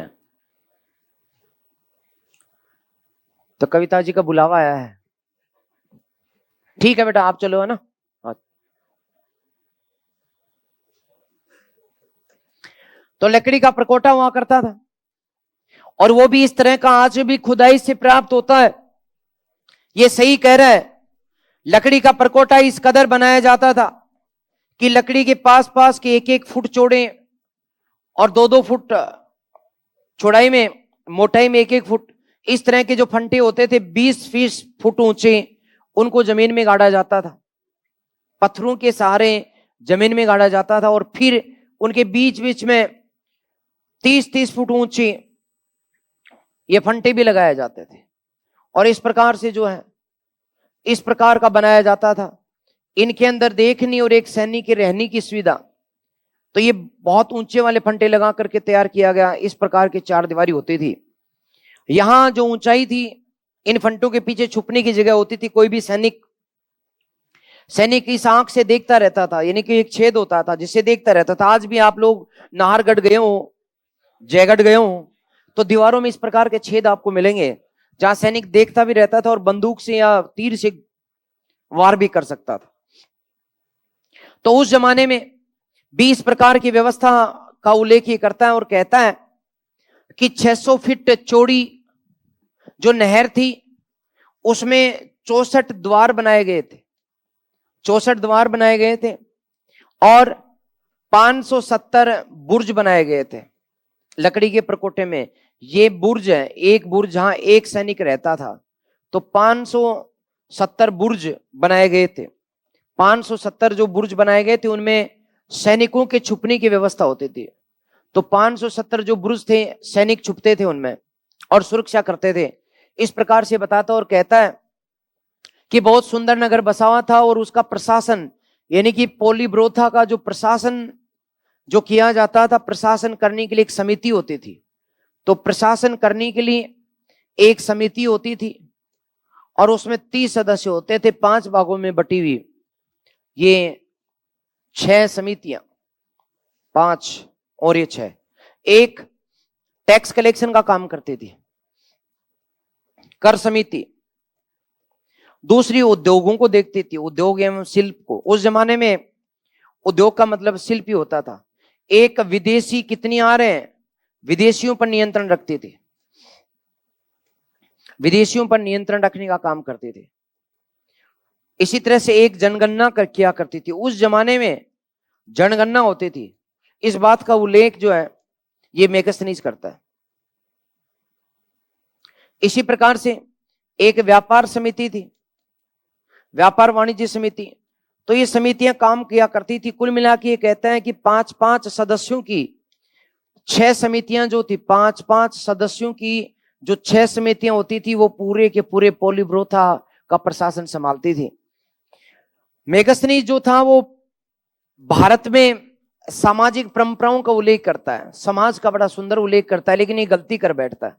तो कविता जी का बुलावा आया है। ठीक है बेटा आप चलो, है ना? तो लकड़ी का परकोटा हुआ करता था और वो भी इस तरह का आज भी खुदाई से प्राप्त होता है। ये सही कह रहा है, लकड़ी का परकोटा इस कदर बनाया जाता था कि लकड़ी के पास पास के 1-1 फुट चौड़े और 2-2 फुट चौड़ाई में, मोटाई में 1-1 फुट, इस तरह के जो फंटे होते थे 20-20 फुट ऊंचे, उनको जमीन में गाड़ा जाता था, पत्थरों के सहारे जमीन में गाड़ा जाता था। और फिर उनके बीच बीच में 30-30 फुट ऊंचे ये फंटे भी लगाए जाते थे। और इस प्रकार से जो है, इस प्रकार का बनाया जाता था। इनके अंदर देखनी और एक सैनिक के रहने की सुविधा, तो ये बहुत ऊंचे वाले फंटे लगा करके तैयार किया गया। इस प्रकार की चार दीवारी होती थी। यहां जो ऊंचाई थी, इन फंटों के पीछे छुपने की जगह होती थी। कोई भी सैनिक इस आंख से देखता रहता था, यानी कि एक छेद होता था जिससे देखता रहता था। आज भी आप लोग नाहरगढ़ गए हो, जयगढ़ गए हो, तो दीवारों में इस प्रकार के छेद आपको मिलेंगे जहां सैनिक देखता भी रहता था और बंदूक से या तीर से वार भी कर सकता था। तो उस जमाने में 20 प्रकार की व्यवस्था का उल्लेख करता है और कहता है कि 600 फीट चौड़ी जो नहर थी उसमें 64 द्वार बनाए गए थे, 64 द्वार बनाए गए थे और 570 बुर्ज बनाए गए थे लकड़ी के परकोटे में। ये बुर्ज है, एक बुर्ज जहां एक सैनिक रहता था, तो 570 बुर्ज बनाए गए थे। 570 जो बुर्ज बनाए गए थे उनमें सैनिकों के छुपने की व्यवस्था होती थी। तो 570 जो बुर्ज थे, सैनिक छुपते थे उनमें और सुरक्षा करते थे। इस प्रकार से बताता और कहता है कि बहुत सुंदर नगर बसा हुआ था और उसका प्रशासन, यानी कि पोलीब्रोथा का जो प्रशासन जो किया जाता था, प्रशासन करने के लिए एक समिति होती थी। तो प्रशासन करने के लिए एक समिति होती थी और उसमें 30 सदस्य होते थे, 5 भागों में बटी हुई। ये 6 समितियां, 5 और ये 6, एक टैक्स कलेक्शन का काम करती थी, कर समिति। दूसरी उद्योगों को देखती थी, उद्योग एवं शिल्प को। उस जमाने में उद्योग का मतलब शिल्प ही होता था। एक विदेशी कितनी आ रहे हैं, विदेशियों पर नियंत्रण रखते थे, विदेशियों पर नियंत्रण रखने का काम करते थे। इसी तरह से एक जनगणना किया करती थी। उस जमाने में जनगणना होती थी। इस बात का उल्लेख जो है ये मेगास्थनीज करता है। इसी प्रकार से एक व्यापार समिति थी, व्यापार वाणिज्य समिति। तो ये समितियां काम किया करती थी। कुल मिला के ये कहते हैं कि 5-5 सदस्यों की 6 समितियां जो थी, 5-5 सदस्यों की जो 6 समितियां होती थी, वो पूरे के पूरे पोलीब्रोथा का प्रशासन संभालती थी। मेगास्थनीज जो था वो भारत में सामाजिक परंपराओं का उल्लेख करता है, समाज का बड़ा सुंदर उल्लेख करता है, लेकिन ये गलती कर बैठता है।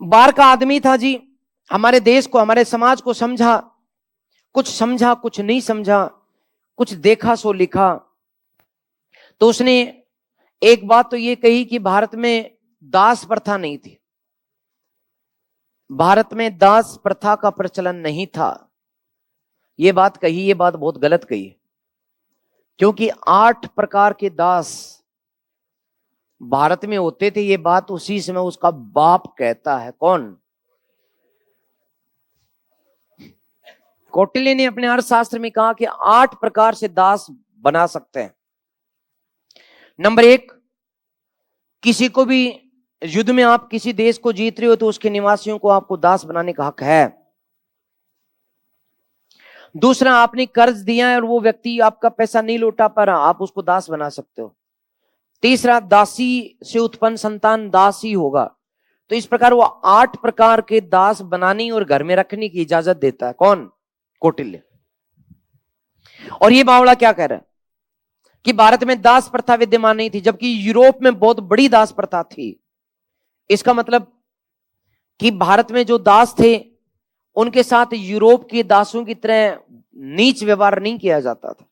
बाहर का आदमी था जी, हमारे देश को, हमारे समाज को समझा, कुछ नहीं समझा, कुछ देखा सो लिखा। तो उसने एक बात तो ये कही कि भारत में दास प्रथा नहीं थी। भारत में दास प्रथा का प्रचलन नहीं था। ये बात कही, ये बात बहुत गलत कही है, क्योंकि 8 प्रकार के दास भारत में होते थे। ये बात उसी समय उसका बाप कहता है। कौन? कौटिल्य ने अपने अर्थशास्त्र में कहा कि 8 प्रकार से दास बना सकते हैं। नंबर 1, किसी को भी युद्ध में आप किसी देश को जीत रहे हो तो उसके निवासियों को आपको दास बनाने का हक है। दूसरा, आपने कर्ज दिया है और वो व्यक्ति आपका पैसा नहीं लौटा पा रहा, आप उसको दास बना सकते हो। तीसरा, दासी से उत्पन्न संतान दास ही होगा। तो इस प्रकार वो 8 प्रकार के दास बनाने और घर में रखने की इजाजत देता है। कौन? कौटिल्य। और ये बावड़ा क्या कह रहा है कि भारत में दास प्रथा विद्यमान नहीं थी, जबकि यूरोप में बहुत बड़ी दास प्रथा थी। इसका मतलब कि भारत में जो दास थे उनके साथ यूरोप के दासों की तरह नीच व्यवहार नहीं किया जाता था।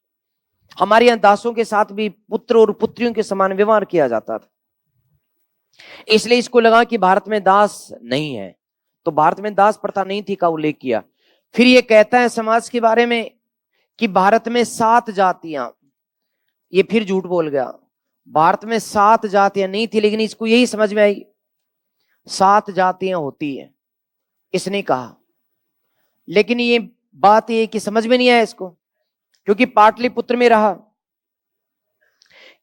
हमारे यहां दासों के साथ भी पुत्र और पुत्रियों के समान व्यवहार किया जाता था। इसलिए इसको लगा कि भारत में दास नहीं है, तो भारत में दास प्रथा नहीं थी का उल्लेख किया। फिर ये कहता है समाज के बारे में कि भारत में 7 जातियां, ये फिर झूठ बोल गया। भारत में 7 जातियां नहीं थी, लेकिन इसको यही समझ में आई 7 जातियां होती है, इसने कहा। लेकिन ये बात ये कि समझ में नहीं आया इसको, क्योंकि पाटलिपुत्र में रहा।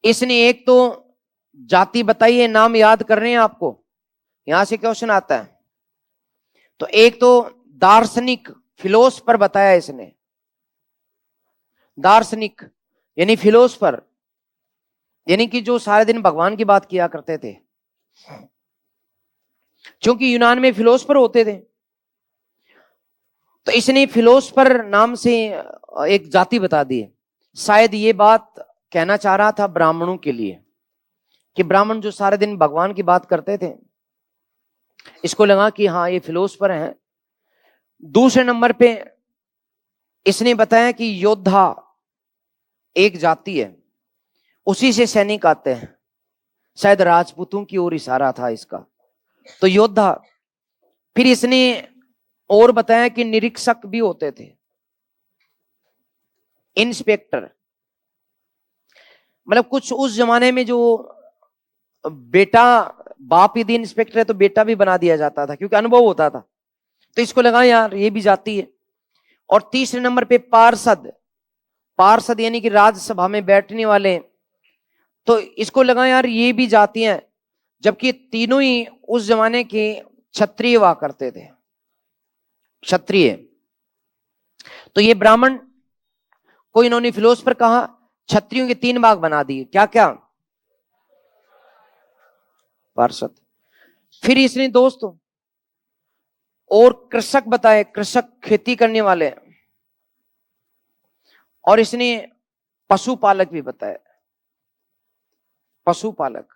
इसने एक तो जाति बताई है, नाम याद कर रहे हैं आपको, यहां से क्वेश्चन आता है। तो एक तो दार्शनिक फिलोसफर बताया इसने, दार्शनिक यानी फिलोसफर, यानी कि जो सारे दिन भगवान की बात किया करते थे, क्योंकि यूनान में फिलोसफर होते थे। तो इसने फिलोसफर नाम से एक जाति बता दी है। शायद ये बात कहना चाह रहा था ब्राह्मणों के लिए, कि ब्राह्मण जो सारे दिन भगवान की बात करते थे, इसको लगा कि हाँ ये फिलोसफर हैं। दूसरे नंबर पे इसने बताया कि योद्धा एक जाति है, उसी से सैनिक आते हैं। शायद राजपूतों की ओर इशारा था इसका, तो योद्धा। फिर इसने और बताया कि निरीक्षक भी होते थे, इंस्पेक्टर। मतलब कुछ उस जमाने में जो बेटा, बाप यदि इंस्पेक्टर है तो बेटा भी बना दिया जाता था, क्योंकि अनुभव होता था। तो इसको लगा यार ये भी जाती है। और तीसरे नंबर पे पार्षद, पार्षद यानी कि राज्यसभा में बैठने वाले, तो इसको लगा यार ये भी जाती हैं, जबकि तीनों ही उस जमाने के क्षत्रिय हुआ करते थे, क्षत्रिय। तो ये ब्राह्मण को इन्होंने फिलोसफर कहा। क्षत्रियों के 3 भाग बना दिए, क्या क्या? पार्षद। फिर इसने दोस्तों और कृषक बताए, कृषक खेती करने वाले। और इसने पशुपालक भी बताया, पशुपालक।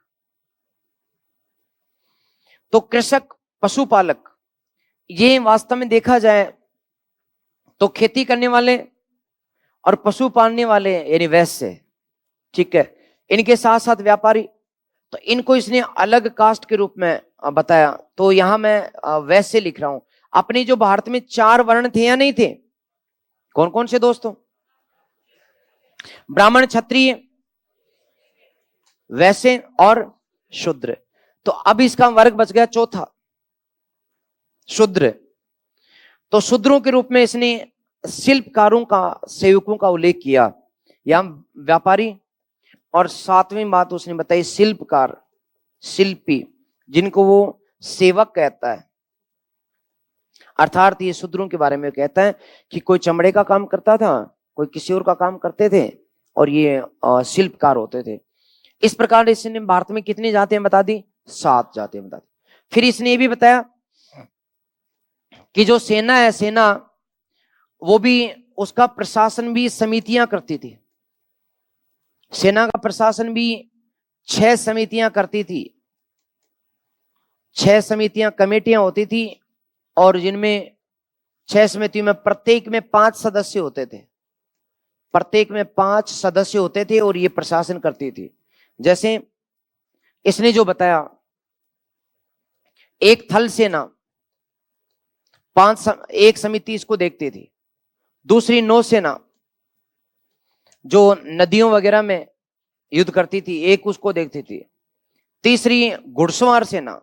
तो कृषक, पशुपालक, ये वास्तव में देखा जाए तो खेती करने वाले और पशु पालने वाले यानी वैश्य, ठीक है, इनके साथ साथ व्यापारी। तो इनको इसने अलग कास्ट के रूप में बताया। तो यहां मैं वैश्य लिख रहा हूं। अपने जो भारत में 4 वर्ण थे या नहीं थे? कौन कौन से दोस्तों? ब्राह्मण, क्षत्रिय, वैश्य और शूद्र। तो अब इसका वर्ग बच गया चौथा, शूद्र। तो शूद्रों के रूप में इसने शिल्पकारों का, सेवकों का उल्लेख किया, या व्यापारी। और 7वीं बात उसने बताई शिल्पकार, शिल्पी, जिनको वो सेवक कहता है। अर्थात ये शूद्रों के बारे में कहता है कि कोई चमड़े का काम करता था, कोई किसी और का काम करते थे, और ये शिल्पकार होते थे। इस प्रकार इसने भारत में कितनी जातियां बता दी? 7 जातियां बता दी। फिर इसने ये भी बताया कि जो सेना है, सेना वो भी, उसका प्रशासन भी समितियां करती थी। सेना का प्रशासन भी 6 समितियां करती थी। 6 समितियां, कमेटियां होती थी, और जिनमें 6 समितियों में प्रत्येक में 5 सदस्य होते थे। प्रत्येक में 5 सदस्य होते थे और ये प्रशासन करती थी। जैसे इसने जो बताया एक थल सेना, एक समिति इसको देखती थी। दूसरी नौसेना जो नदियों वगैरह में युद्ध करती थी, एक उसको देखती थी। तीसरी घुड़सवार सेना,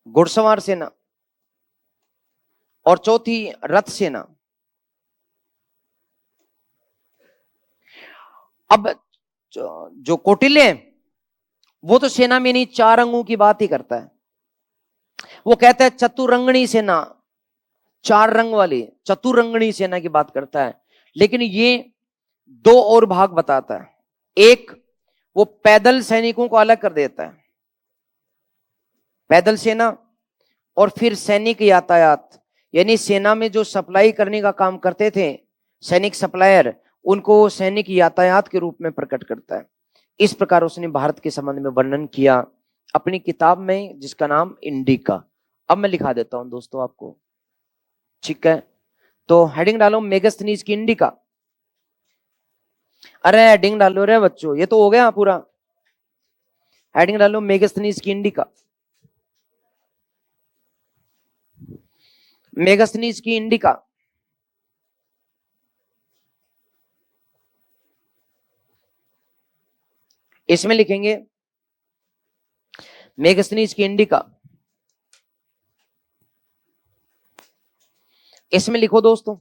घुड़सवार सेना। और चौथी रथ सेना। अब जो कौटिल्य है वो तो सेना में नहीं, चार अंगों की बात ही करता है। वो कहता है चतुरंगणी सेना, चार रंग वाली चतुरंगणी सेना की बात करता है। लेकिन ये दो और भाग बताता है। एक, वो पैदल सैनिकों को अलग कर देता है, पैदल सेना। और फिर सैनिक यातायात, यानी सेना में जो सप्लाई करने का काम करते थे सैनिक सप्लायर, उनको सैनिक यातायात के रूप में प्रकट करता है। इस प्रकार उसने भारत के संबंध में वर्णन किया अपनी किताब में, जिसका नाम इंडिका। अब मैं लिखा देता हूं दोस्तों आपको, ठीक है? तो हेडिंग डालो मेगास्थनीज की इंडिका। अरे हेडिंग डालो रे बच्चों, ये तो हो गया पूरा। हेडिंग डालो मेगास्थनीज की इंडिका। मेगास्थनीज की इंडिका। इसमें लिखेंगे मेगास्थनीज की इंडिका। इसमें लिखो दोस्तों,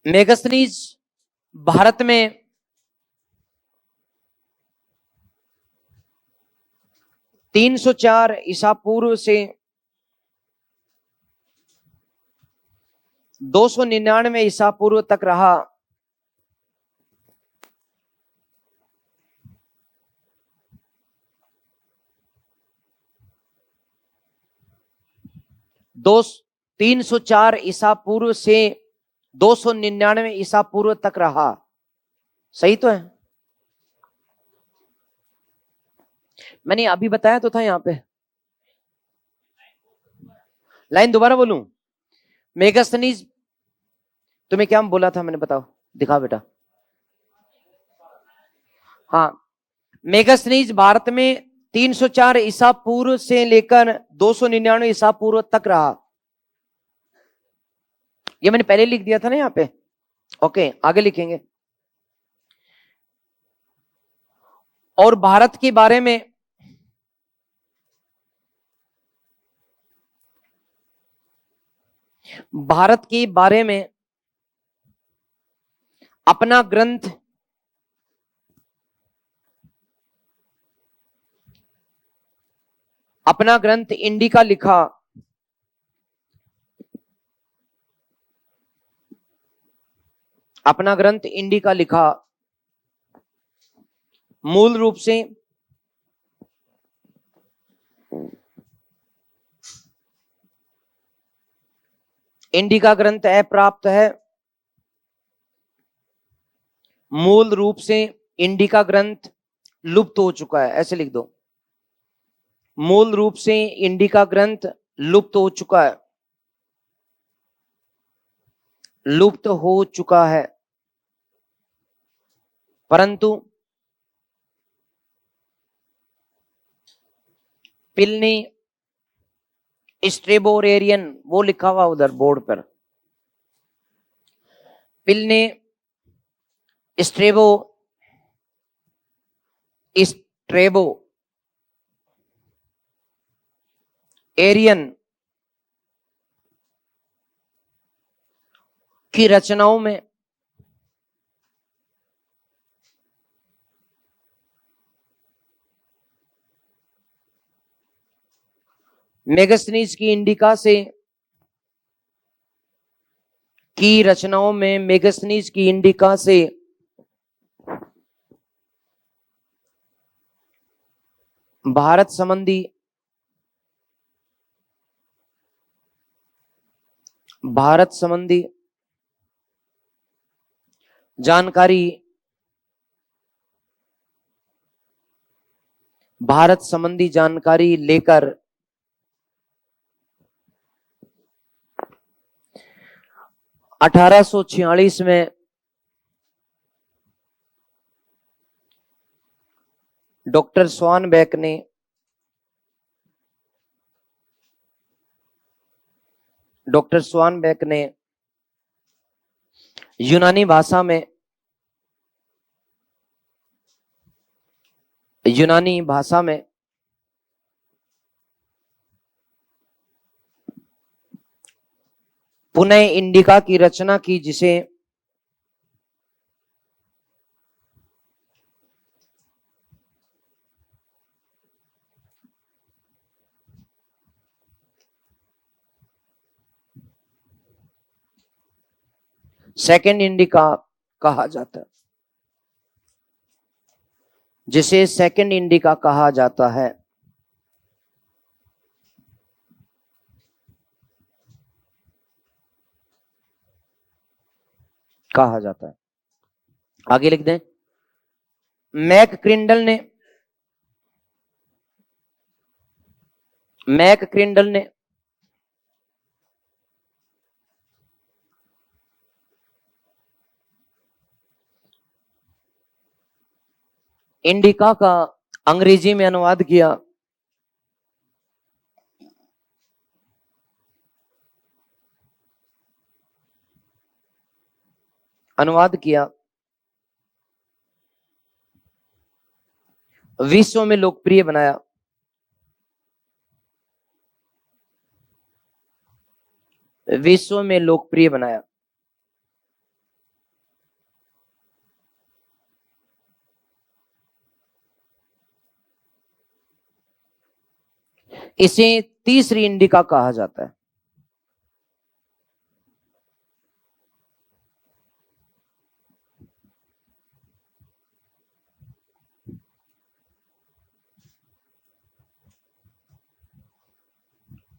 मेगास्थनीज भारत में 304 ईसा पूर्व से 299 ईसा पूर्व तक रहा। दो 304 ईसा पूर्व से 299 ईसा पूर्व तक रहा। सही तो है? मैंने अभी बताया तो था यहां पे। लाइन दोबारा बोलूं? मेगास्थनीज, तुम्हें क्या बोला था मैंने, बताओ, दिखा बेटा। हाँ, मेगास्थनीज भारत में 304 ईसा पूर्व से लेकर 299 ईसा पूर्व तक रहा। ये मैंने पहले लिख दिया था ना यहाँ पे। ओके, आगे लिखेंगे। और भारत के बारे में अपना ग्रंथ इंडिका लिखा। अपना ग्रंथ इंडिका लिखा। मूल रूप से इंडिका ग्रंथ अप्राप्त है। मूल रूप से इंडिका ग्रंथ लुप्त हो चुका है, ऐसे लिख दो। मूल रूप से इंडिका ग्रंथ लुप्त हो चुका है, लुप्त हो चुका है। परंतु पिलनी स्ट्रेबोरेरियन, वो लिखा हुआ उधर बोर्ड पर, पिलनी स्ट्रेबो स्ट्रेबो एरियन की रचनाओं में मेगास्थनीज की इंडिका से मेगास्थनीज की इंडिका से भारत संबंधी जानकारी, भारत संबंधी जानकारी लेकर 1846 में डॉक्टर स्वानबैक ने यूनानी भाषा में पुनः इंडिका की रचना की, जिसे सेकंड इंडिका कहा जाता है, जिसे सेकंड इंडिका कहा जाता है। आगे लिख दें। मैकक्रिंडल ने इंडिका का अंग्रेजी में अनुवाद किया। विश्व में लोकप्रिय बनाया। इसे तीसरी इंडिका कहा जाता है।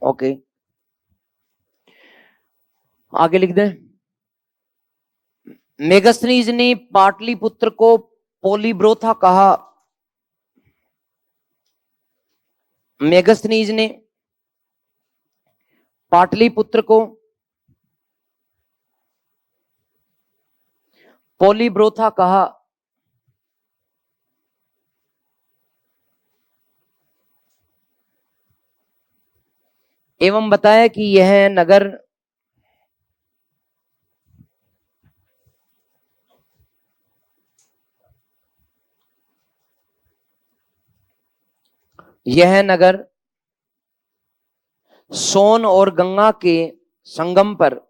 ओके, आगे लिख दें। मेगस्थनीज ने पाटलिपुत्र को पोलीब्रोथा कहा। मेगस्थनीज ने पाटलिपुत्र को पोलीब्रोथा कहा। एवं बताया कि यह नगर सोन और गंगा के संगम पर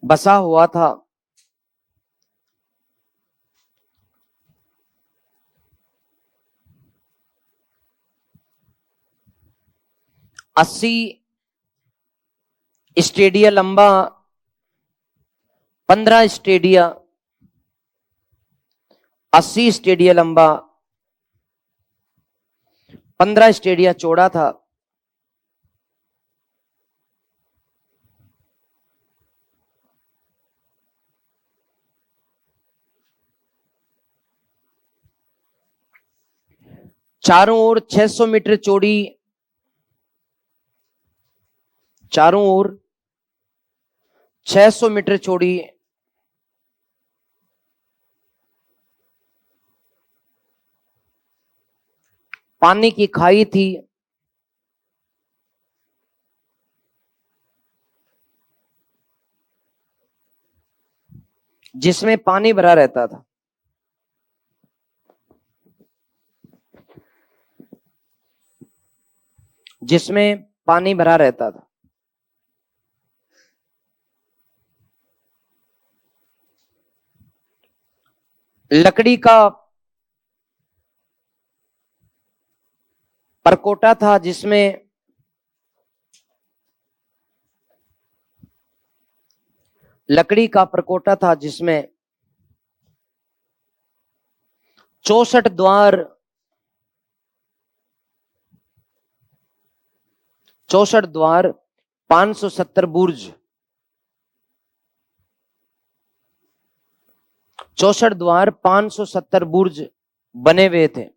बसा हुआ था। अस्सी स्टेडिया लंबा 15 स्टेडिया 80 स्टेडिया लंबा 15 स्टेडिया चौड़ा था। चारों ओर 600 मीटर चौड़ी पानी की खाई थी, जिसमें पानी भरा रहता था। लकड़ी का परकोटा था, जिसमें लकड़ी का परकोटा था जिसमें 64 द्वार 570 बुर्ज 64 द्वार 570 बुर्ज बने हुए थे।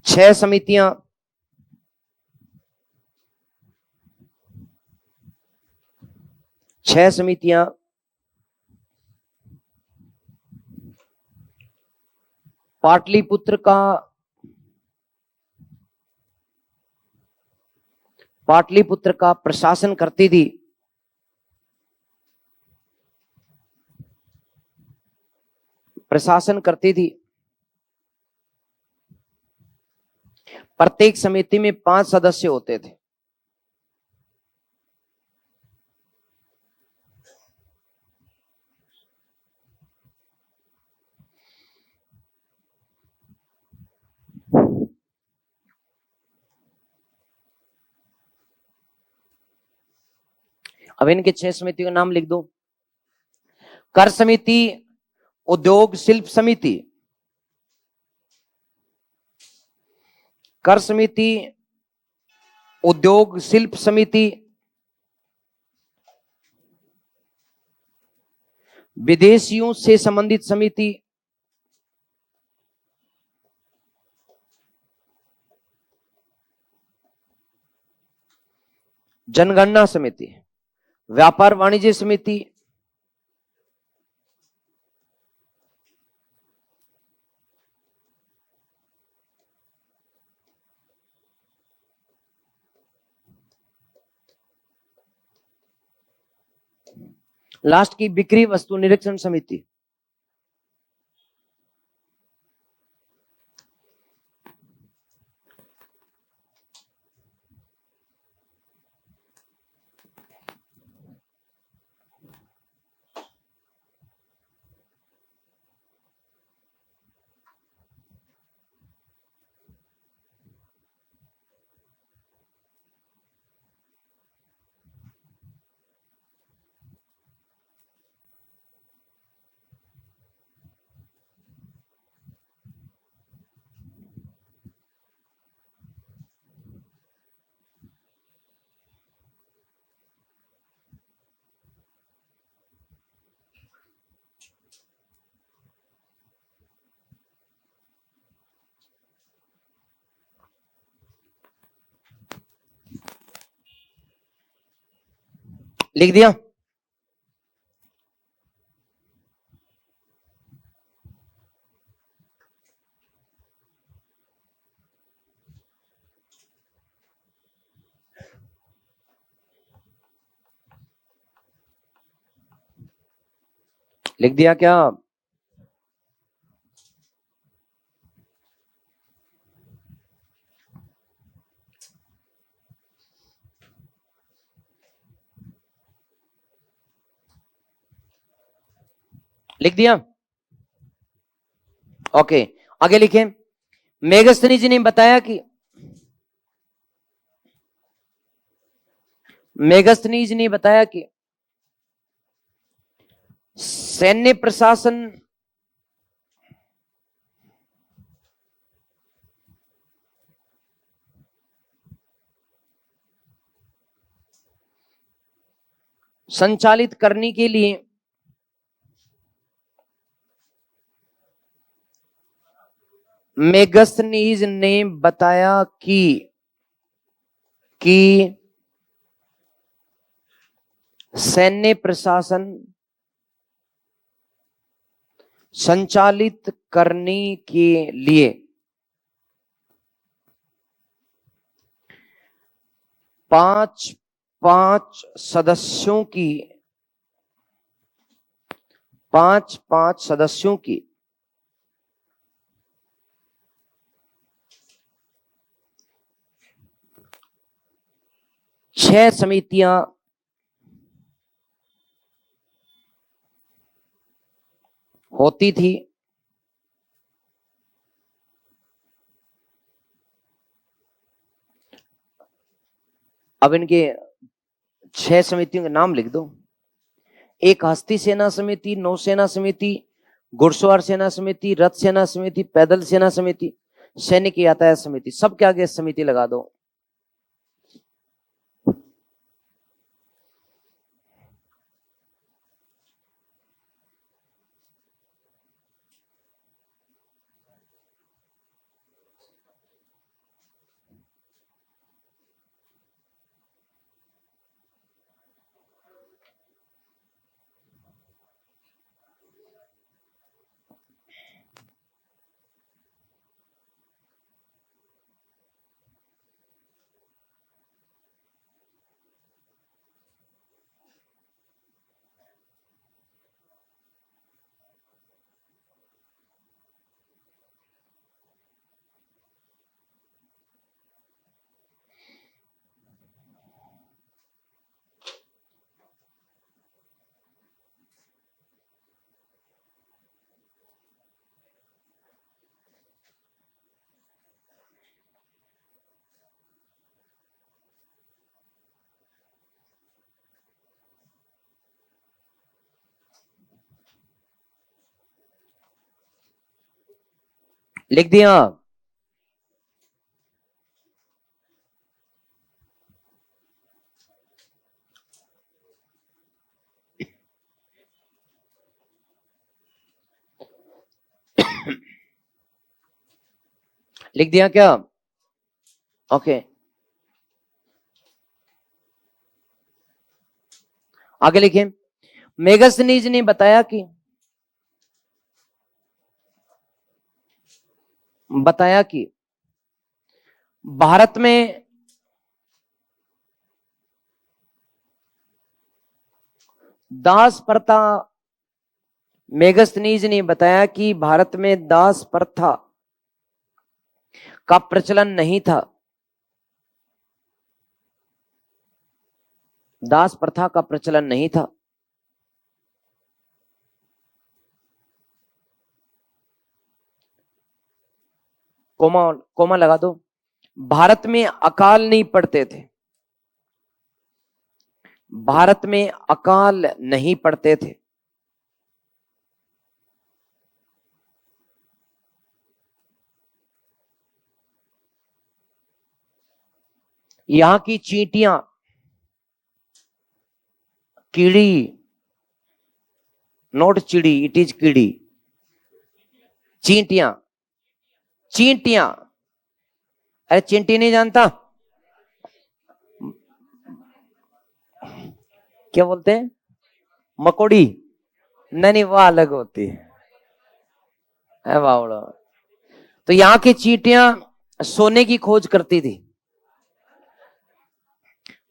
छह समितियां छह समितियां पाटलिपुत्र का प्रशासन करती थी। प्रत्येक समिति में 5 सदस्य होते थे। अब इनके 6 समितियों के नाम लिख दो। कर समिति, उद्योग शिल्प समिति, कर समिति, उद्योग शिल्प समिति, विदेशियों से संबंधित समिति, जनगणना समिति, व्यापार वाणिज्य समिति, लास्ट की बिक्री वस्तु निरीक्षण समिति। लिख दिया। लिख दिया क्या? लिख दिया। ओके, आगे लिखें। मेगस्थनीज ने बताया कि सैन्य प्रशासन संचालित करने के लिए मेगस्थनीज ने बताया कि सैन्य प्रशासन संचालित करने के लिए 5 सदस्यों की 6 समितियां होती थी। अब इनके 6 समितियों के नाम लिख दो। एक हस्ती सेना समिति, नौसेना समिति, घुड़सवार सेना समिति, रथ सेना समिति, पैदल सेना समिति, सैनिक यातायात समिति। सबके आगे समिति लगा दो। लिख दिया। लिख दिया क्या? ओके, आगे लिखिए। मेगास्थनीज ने बताया कि भारत में दास प्रथा, मेगास्थनीज ने बताया कि भारत में दास प्रथा का प्रचलन नहीं था। दास प्रथा का प्रचलन नहीं था। कोमा कोमा लगा दो। भारत में अकाल नहीं पड़ते थे। भारत में अकाल नहीं पड़ते थे। यहां की चींटियां, कीड़ी, नोट चिड़ी, इट इज कीड़ी, चींटियां, चींटियां। अरे चींटी नहीं जानता? क्या बोलते हैं? मकोड़ी? नहीं नहीं, वो अलग होती है बावड़ा। तो यहाँ की चींटियां सोने की खोज करती थी।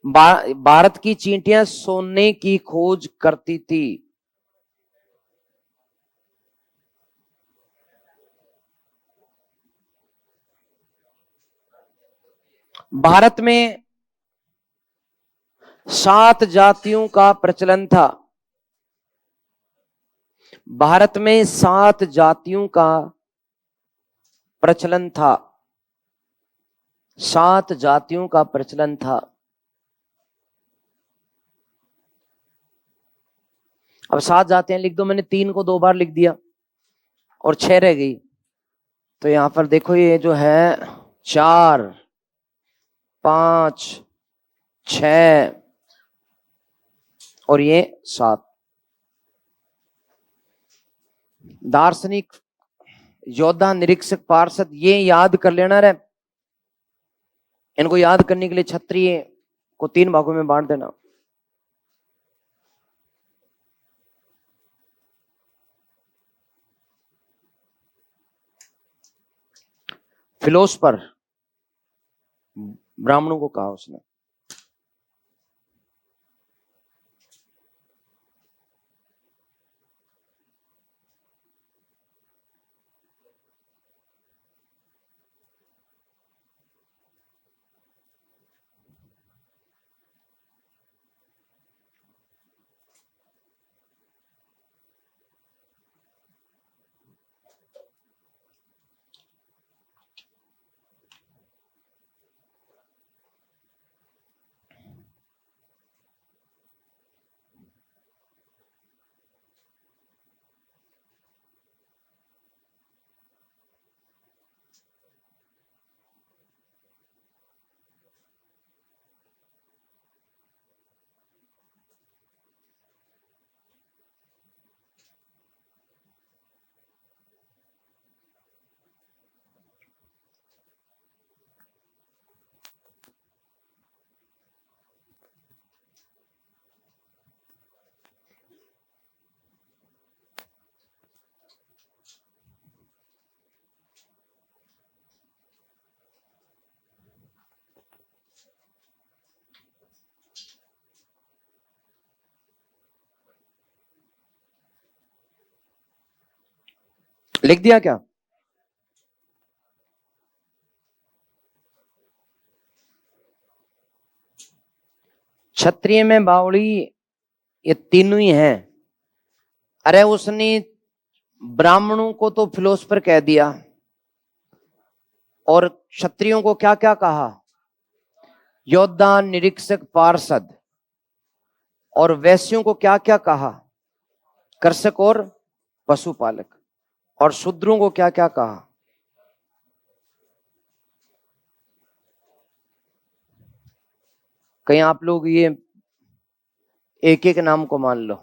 भारत की चींटियां सोने की खोज करती थी। भारत में 7 जातियों का प्रचलन था। भारत में 7 जातियों का प्रचलन था। 7 जातियों का प्रचलन था। अब 7 जातियां लिख दो। मैंने 3 को 2 बार लिख दिया और 6 रह गई। तो यहां पर देखो, ये जो है 4, 5, 6 और ये 7। दार्शनिक, योद्धा, निरीक्षक, पार्षद, ये याद कर लेना रे। इनको याद करने के लिए क्षत्रिय को 3 भागों में बांट देना। फिलोसफर ब्राह्मणों को कहा उसने। लिख दिया क्या? क्षत्रिय में बावड़ी, ये तीनों ही हैं। अरे उसने ब्राह्मणों को तो फिलोसफर कह दिया, और क्षत्रियों को क्या क्या कहा? योद्धा, निरीक्षक, पार्षद। और वैश्यों को क्या क्या कहा? कृषक और पशुपालक। और शूद्रों को क्या क्या कहा? कहीं आप लोग ये एक एक नाम को मान लो।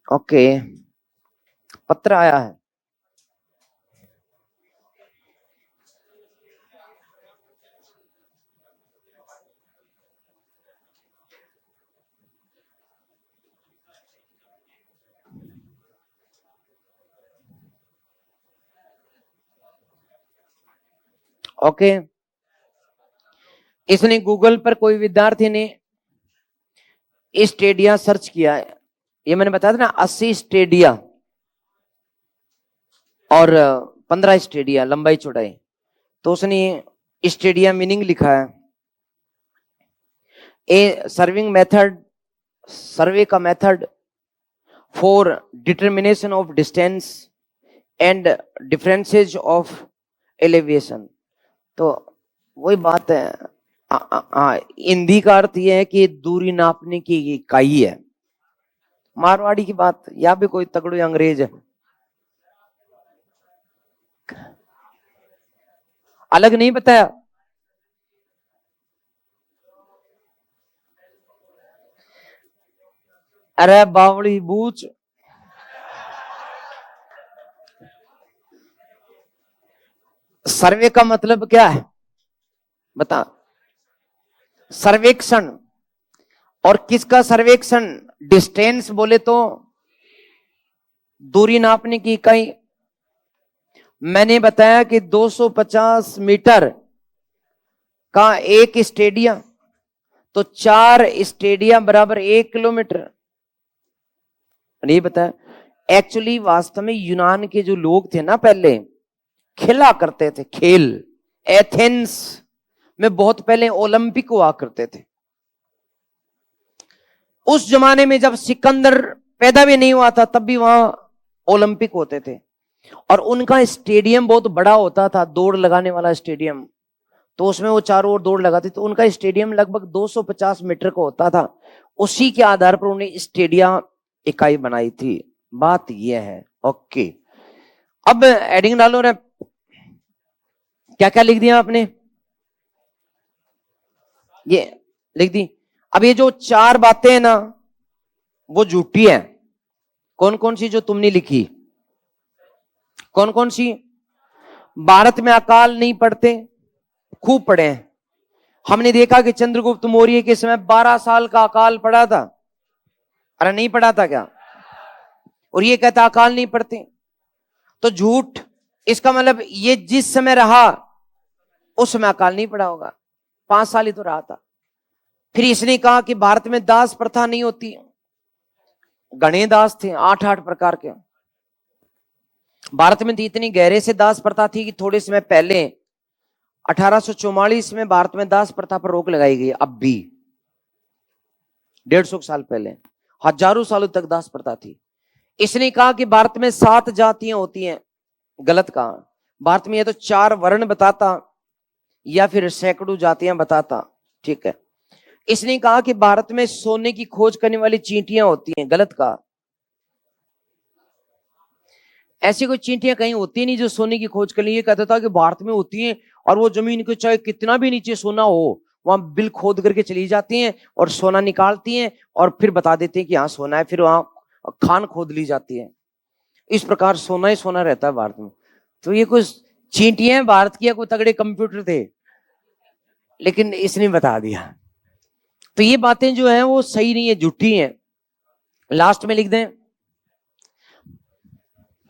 ओके, पत्र आया है। ओके, इसने गूगल पर कोई विद्यार्थी ने स्टेडिया सर्च किया है। ये मैंने बताया था ना, 80 स्टेडिया और 15 स्टेडिया लंबाई चौड़ाई। तो उसने स्टेडिया मीनिंग लिखा है, ए सर्विंग मेथड, सर्वे का method for determination of distance and differences of elevation. तो वही बात है, हिंदी का अर्थ यह है कि दूरी नापने की इकाई है। मारवाड़ी की बात, या भी कोई तगड़ो अंग्रेज है, अलग नहीं बताया। अरे बावड़ी बूच, सर्वे का मतलब क्या है बता? सर्वेक्षण। और किसका सर्वेक्षण? डिस्टेंस बोले तो दूरी नापने की इकाई। मैंने बताया कि 250 मीटर का एक स्टेडियम, तो 4 स्टेडियम बराबर 1 किलोमीटर। नहीं बताया। एक्चुअली वास्तव में यूनान के जो लोग थे ना, पहले खेला करते थे खेल। एथेंस में बहुत पहले ओलंपिक हुआ करते थे। उस जमाने में जब सिकंदर पैदा भी नहीं हुआ था, तब भी वहां ओलंपिक होते थे। और उनका स्टेडियम बहुत बड़ा होता था, दौड़ लगाने वाला स्टेडियम। तो उसमें वो चारों ओर दौड़ लगाते, तो उनका स्टेडियम लगभग 250 मीटर का होता था। उसी के आधार पर उन्हें स्टेडियम इकाई बनाई थी। बात यह है। ओके, अब एडिंग डालो रे। क्या क्या लिख दिया आपने? ये लिख दी। अब ये जो 4 बातें हैं ना, वो झूठी है। कौन कौन सी जो तुमने लिखी? कौन कौन सी? भारत में अकाल नहीं पड़ते, खूब पड़े हैं। हमने देखा कि चंद्रगुप्त मौर्य के समय 12 साल का अकाल पड़ा था। अरे नहीं पड़ा था क्या? और ये कहता अकाल नहीं पड़ते, तो झूठ। इसका मतलब ये जिस समय रहा उस समय अकाल नहीं पड़ा होगा। 5 साल ही तो रहा था। फिर इसने कहा कि भारत में दास प्रथा नहीं होती। गणे दास थे, 8-8 प्रकार के। भारत में तो इतनी गहरे से दास प्रथा थी कि थोड़े समय पहले 1844 में भारत में दास प्रथा पर रोक लगाई गई। अब भी 150 साल पहले हजारों सालों तक दास प्रथा थी। इसने कहा कि भारत में 7 जातियां होती हैं। गलत कहा। भारत में ये तो 4 वर्ण बताता या फिर सैकड़ों जातियां बताता। ठीक है। इसने कहा कि भारत में सोने की खोज करने वाली चींटियां होती हैं। गलत कहा। ऐसी कोई चींटियां कहीं होती नहीं जो सोने की खोज कर ली। ये कहता था कि भारत में होती हैं, और वो जमीन के चाहे कितना भी नीचे सोना हो, वहां बिल खोद करके चली जाती हैं और सोना निकालती हैं और फिर बता देते हैं कि हाँ सोना है। फिर वहां खान खोद ली जाती है। इस प्रकार सोना ही सोना रहता है भारत में। तो ये कुछ चींटियां भारत की, कोई तगड़े कंप्यूटर थे, लेकिन इसने बता दिया। तो ये बातें जो है वो सही नहीं है, झूठी हैं। लास्ट में लिख दें,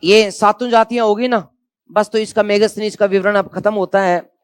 ये 7 जातियां होगी ना, बस। तो इसका मेगास्थनीज का विवरण अब खत्म होता है।